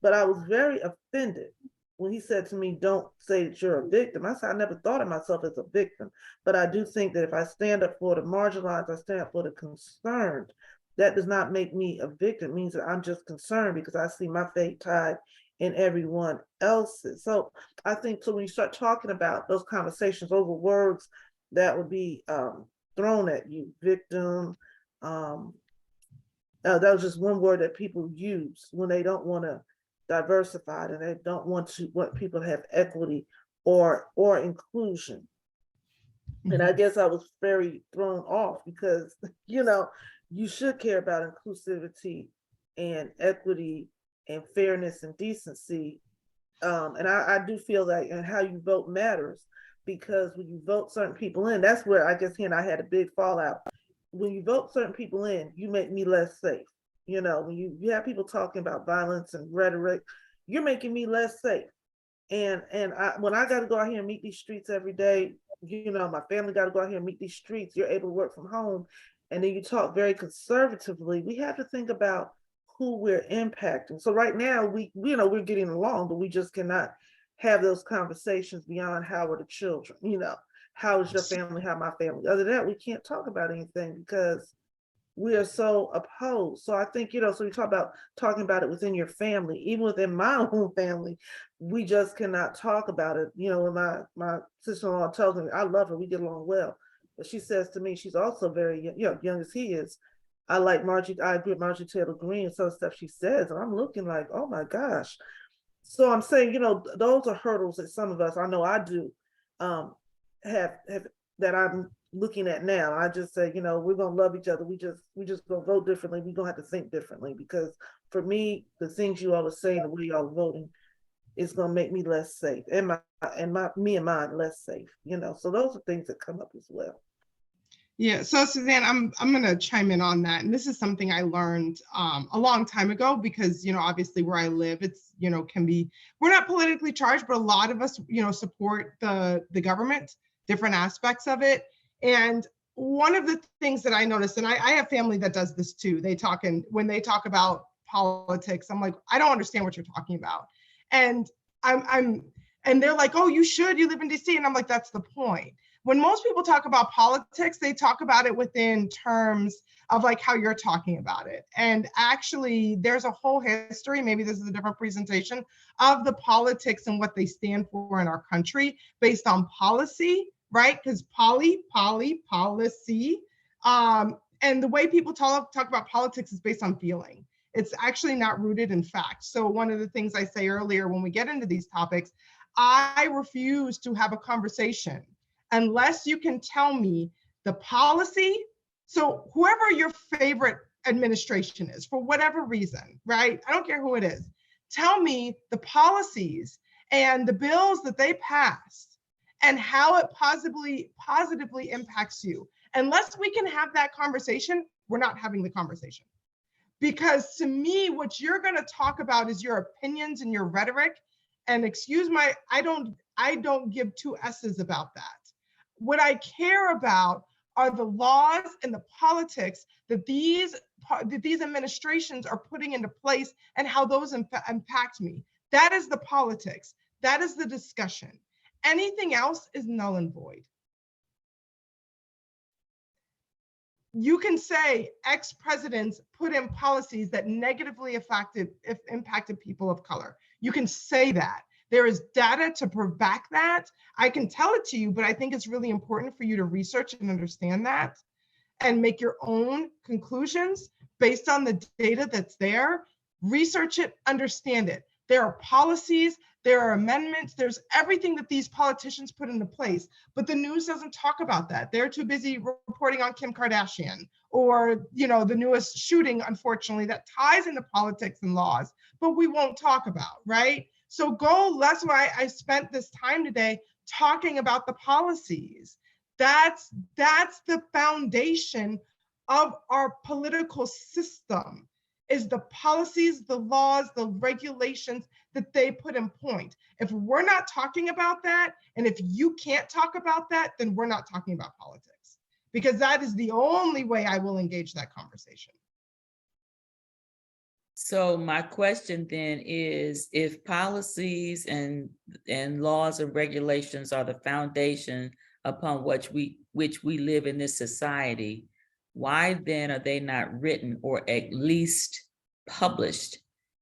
But I was very offended when he said to me, don't say that you're a victim. I said, I never thought of myself as a victim. But I do think that if I stand up for the marginalized, I stand up for the concerned, that does not make me a victim. It means that I'm just concerned because I see my fate tied in everyone else's. So I think so when you start talking about those conversations, those are words that would be thrown at you, victim. That was just one word that people use when they don't want to diversify and they don't want people to have equity or inclusion. And I guess I was very thrown off because, you know, you should care about inclusivity and equity and fairness and decency. And I do feel that and how you vote matters, because when you vote certain people in, that's where I guess he and I had a big fallout. When you vote certain people in, you make me less safe. You know, when you have people talking about violence and rhetoric, you're making me less safe. And when I got to go out here and meet these streets every day, you know, my family got to go out here and meet these streets. You're able to work from home, and then you talk very conservatively. We have to think about who we're impacting. So right now, we you know, we're getting along, but we just cannot have those conversations beyond how are the children. You know, how is your family? How my family? Other than that, we can't talk about anything because we are so opposed. So I think, you know, so you talk about talking about it within your family, even within my own family, we just cannot talk about it. You know, when my sister-in-law tells me, I love her, we get along well. But she says to me, she's also very young, you know, young as he is. I agree with Marjorie Taylor Greene and some stuff she says. And I'm looking like, oh my gosh. So I'm saying, you know, those are hurdles that some of us, I know I do, have that I'm looking at now. I just say, you know, we're gonna love each other. We just gonna vote differently. We're gonna have to think differently, because for me, the things you all are saying, the way y'all are voting, is gonna make me less safe, and me and mine less safe. You know, so those are things that come up as well. Yeah, so Suzanne, I'm gonna chime in on that, and this is something I learned a long time ago, because, you know, obviously where I live, it's, you know, we're not politically charged, but a lot of us, you know, support the government, different aspects of it. And one of the things that I noticed, and I have family that does this too, when they talk about politics, I'm like, I don't understand what you're talking about. And and they're like, oh, you live in DC. And I'm like, that's the point. When most people talk about politics, they talk about it within terms of like how you're talking about it. And actually, there's a whole history, maybe this is a different presentation, of the politics and what they stand for in our country based on policy, right? Because policy. And the way people talk about politics is based on feeling. It's actually not rooted in fact. So one of the things I say earlier when we get into these topics, I refuse to have a conversation unless you can tell me the policy. So whoever your favorite administration is, for whatever reason, right? I don't care who it is. Tell me the policies and the bills that they passed and how it positively impacts you. Unless we can have that conversation, we're not having the conversation. Because to me, what you're going to talk about is your opinions and your rhetoric. And excuse my, I don't give two S's about that. What I care about are the laws and the politics that these administrations are putting into place and how those impact me. That is the politics. That is the discussion. Anything else is null and void. You can say ex-presidents put in policies that negatively impacted people of color. You can say that. There is data to back that. I can tell it to you, but I think it's really important for you to research and understand that and make your own conclusions based on the data that's there. Research it, understand it. There are policies, there are amendments, there's everything that these politicians put into place, but the news doesn't talk about that. They're too busy reporting on Kim Kardashian or, you know, the newest shooting, unfortunately, that ties into politics and laws, but we won't talk about, right? So that's why I spent this time today talking about the policies. That's the foundation of our political system, is the policies, the laws, the regulations that they put in point. If we're not talking about that, and if you can't talk about that, then we're not talking about politics, because that is the only way I will engage that conversation. So my question then is, if policies and laws and regulations are the foundation upon which we live in this society, why then are they not written or at least published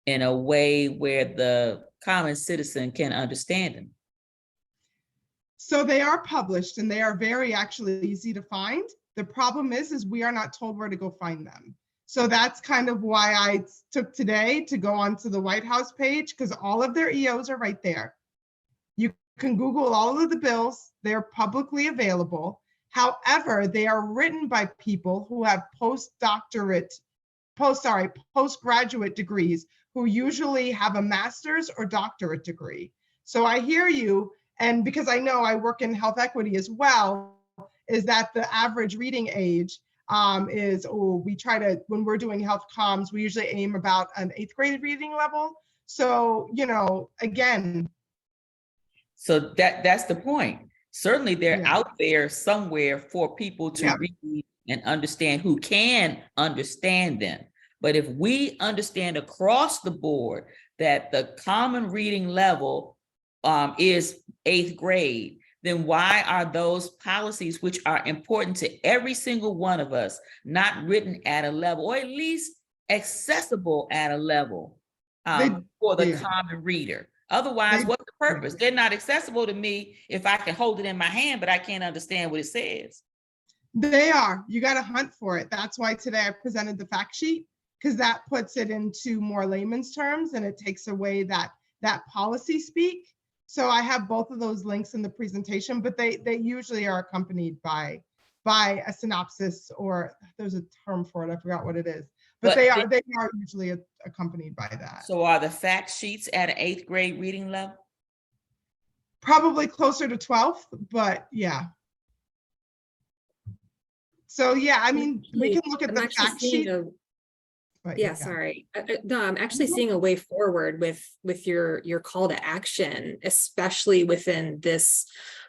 in a way where the common citizen can understand them? So they are published, and they are very actually easy to find. The problem is we are not told where to go find them. So that's kind of why I took today to go onto the White House page, because all of their EOs are right there. You can Google all of the bills. They're publicly available. However, they are written by people who have postgraduate degrees, who usually have a master's or doctorate degree. So I hear you, and because I know I work in health equity as well, is that the average reading age is, we try to, when we're doing health comms, we usually aim about an 8th grade reading level. So, again. So that's the point. Certainly they're Yeah. out there somewhere for people to read and understand, who can understand them. But if we understand across the board that the common reading level is 8th grade, then why are those policies, which are important to every single one of us, not written at a level, or at least accessible at a level for the common reader? Otherwise, what's the purpose? They're not accessible to me if I can hold it in my hand, but I can't understand what it says. They are. You got to hunt for it. That's why today I presented the fact sheet, because that puts it into more layman's terms, and it takes away that policy speak. So I have both of those links in the presentation, but they usually are accompanied by a synopsis, or there's a term for it. I forgot what it is, but they are usually accompanied by that. So are the fact sheets at an 8th grade reading level? Probably closer to 12th, but yeah. So yeah, I mean, we can look at the fact sheet. Sorry. No, I'm actually seeing a way forward with your call to action, especially within this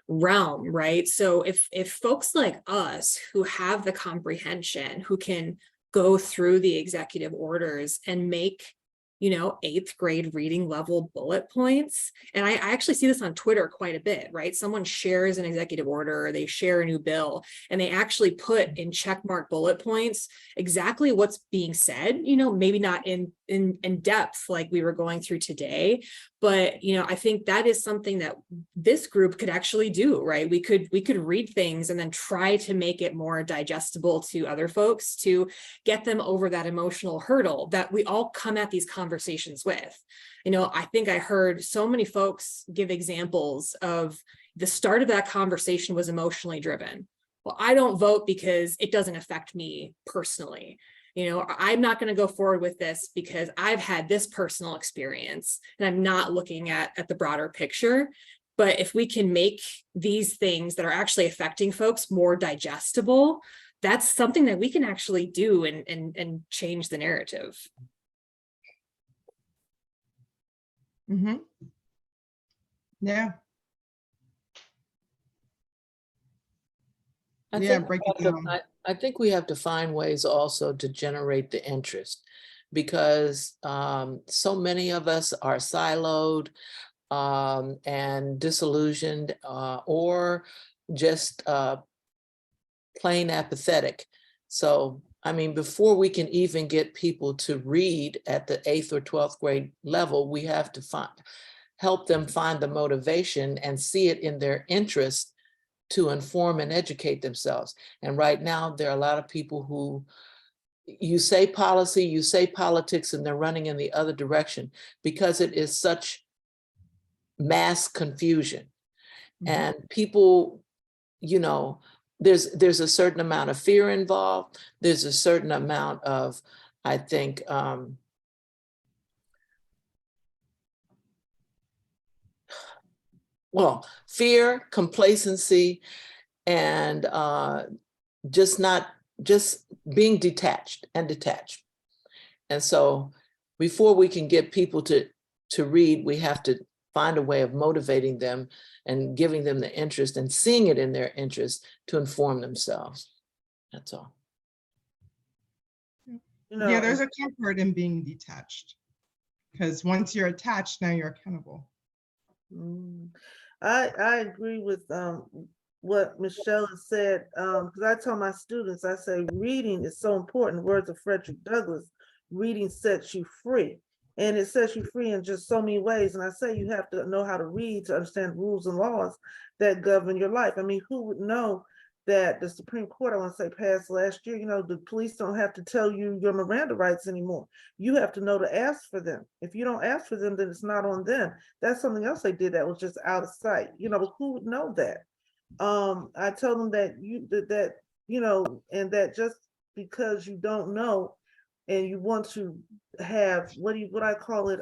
realm, right? So if folks like us who have the comprehension, who can go through the executive orders and make 8th grade reading level bullet points. And I actually see this on Twitter quite a bit, right? Someone shares an executive order, or they share a new bill, and they actually put in checkmark bullet points exactly what's being said, maybe not in depth like we were going through today. But, I think that is something that this group could actually do, right? We could read things and then try to make it more digestible to other folks, to get them over that emotional hurdle that we all come at these conversations with. I think I heard so many folks give examples of the start of that conversation was emotionally driven. Well, I don't vote because it doesn't affect me personally. I'm not going to go forward with this because I've had this personal experience, and I'm not looking at the broader picture. But if we can make these things that are actually affecting folks more digestible, that's something that we can actually do and change the narrative. Mm-hmm. Yeah. I think we have to find ways also to generate the interest, because so many of us are siloed and disillusioned, or just plain apathetic. So, I mean, before we can even get people to read at the 8th or 12th grade level, we have to help them find the motivation and see it in their interest to inform and educate themselves. And right now, there are a lot of people who, you say policy, you say politics, and they're running in the other direction because it is such mass confusion. Mm-hmm. And people, there's a certain amount of fear involved. There's a certain amount of, I think, fear, complacency, and just being detached. And so before we can get people to read, we have to find a way of motivating them and giving them the interest and seeing it in their interest to inform themselves. That's all. Yeah, there's a comfort in being detached, because once you're attached, now you're accountable. I agree with what Michelle has said, because I tell my students, I say reading is so important. Words of Frederick Douglass, reading sets you free. And it sets you free in just so many ways. And I say you have to know how to read to understand rules and laws that govern your life. I mean, who would know that the Supreme Court, I want to say, passed last year, you know, the police don't have to tell you your Miranda rights anymore. You have to know to ask for them. If you don't ask for them, then it's not on them. That's something else they did that was just out of sight. You know, but who would know that? I tell them that you know, and that just because you don't know and you want to have what I call it,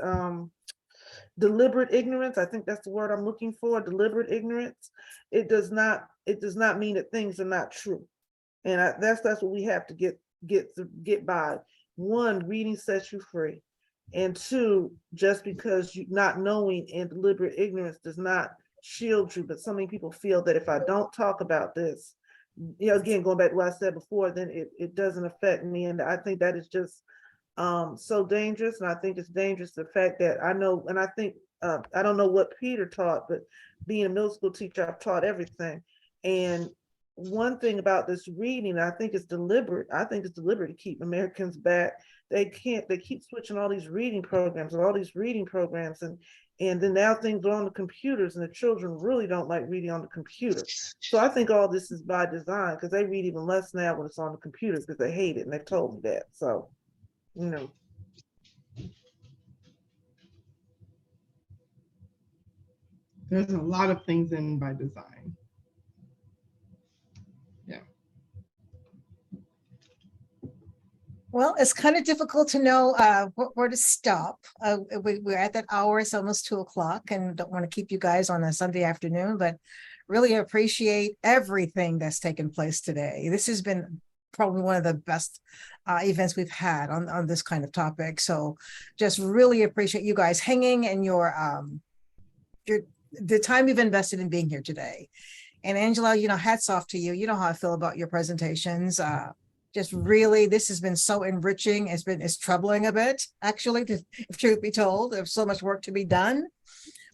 deliberate ignorance. I think that's the word I'm looking for, deliberate ignorance. It does not mean that things are not true. And that's what we have to get by. One, reading sets you free. And two, just because you not knowing and deliberate ignorance does not shield you. But so many people feel that if I don't talk about this, you know, again, going back to what I said before, then it doesn't affect me. And I think that is just so dangerous. And I think it's dangerous, the fact that I know, and I think, I don't know what Peter taught, but being a middle school teacher, I've taught everything. And one thing about this reading, I think it's deliberate. I think it's deliberate to keep Americans back. They keep switching all these reading programs, and then now things are on the computers, and the children really don't like reading on the computer. So I think all this is by design, because they read even less now when it's on the computer, because they hate it, and they've told me that. So, you know. There's a lot of things in by design. Yeah. Well, it's kind of difficult to know where to stop. We're at that hour, it's almost 2:00, and don't want to keep you guys on a Sunday afternoon, but really appreciate everything that's taken place today. This has been probably one of the best events we've had on this kind of topic. So just really appreciate you guys hanging and the time you've invested in being here today. And Angela, you know, hats off to you. You know how I feel about your presentations. Just really, this has been so enriching. It's troubling a bit, actually, if truth be told. There's so much work to be done.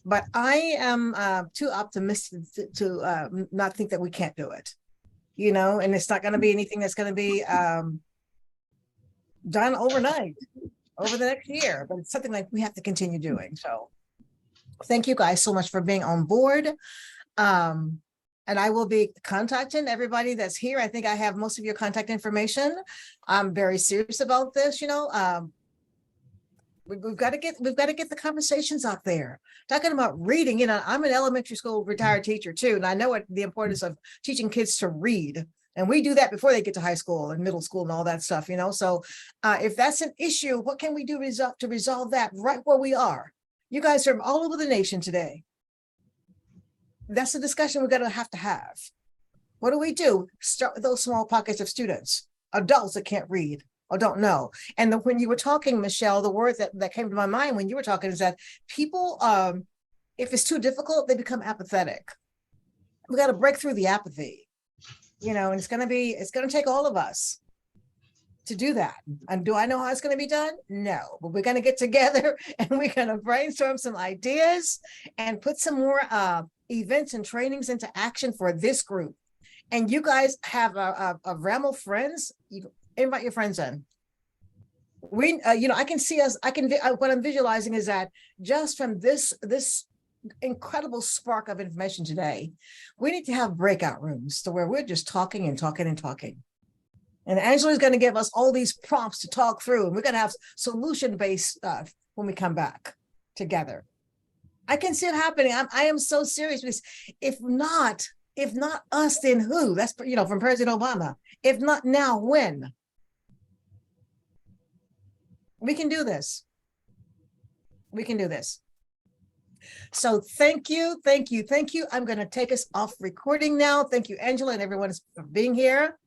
But I am too optimistic to not think that we can't do it. You know, and it's not going to be anything that's going to be done overnight, over the next year, but it's something like we have to continue doing. So thank you guys so much for being on board. And I will be contacting everybody that's here. I think I have most of your contact information. I'm very serious about this, you know. We've got to get the conversations out there. Talking about reading, you know, I'm an elementary school retired teacher too, and I know the importance of teaching kids to read. And we do that before they get to high school and middle school and all that stuff, you know. So if that's an issue, what can we do to resolve that right where we are? You guys are all over the nation today. That's a discussion we're going to have. What do we do? Start with those small pockets of students, adults that can't read or don't know. And when you were talking, Michelle, the word that came to my mind when you were talking is that people, if it's too difficult, they become apathetic. We got to break through the apathy, you know, and it's going to take all of us to do that. And do I know how it's going to be done? No, but we're going to get together and we're going to brainstorm some ideas and put some more events and trainings into action for this group. And you guys have a realm of friends. You invite your friends in. We, you know, I can see us. What I'm visualizing is that just from this incredible spark of information today, we need to have breakout rooms to where we're just talking and talking and talking. And Angela is going to give us all these prompts to talk through, and we're going to have solution-based stuff when we come back together. I can see it happening. I am so serious, because if not us, then who? That's, you know, from President Obama. If not now, when? We can do this. We can do this. So thank you, thank you, thank you. I'm going to take us off recording now. Thank you, Angela, and everyone for being here.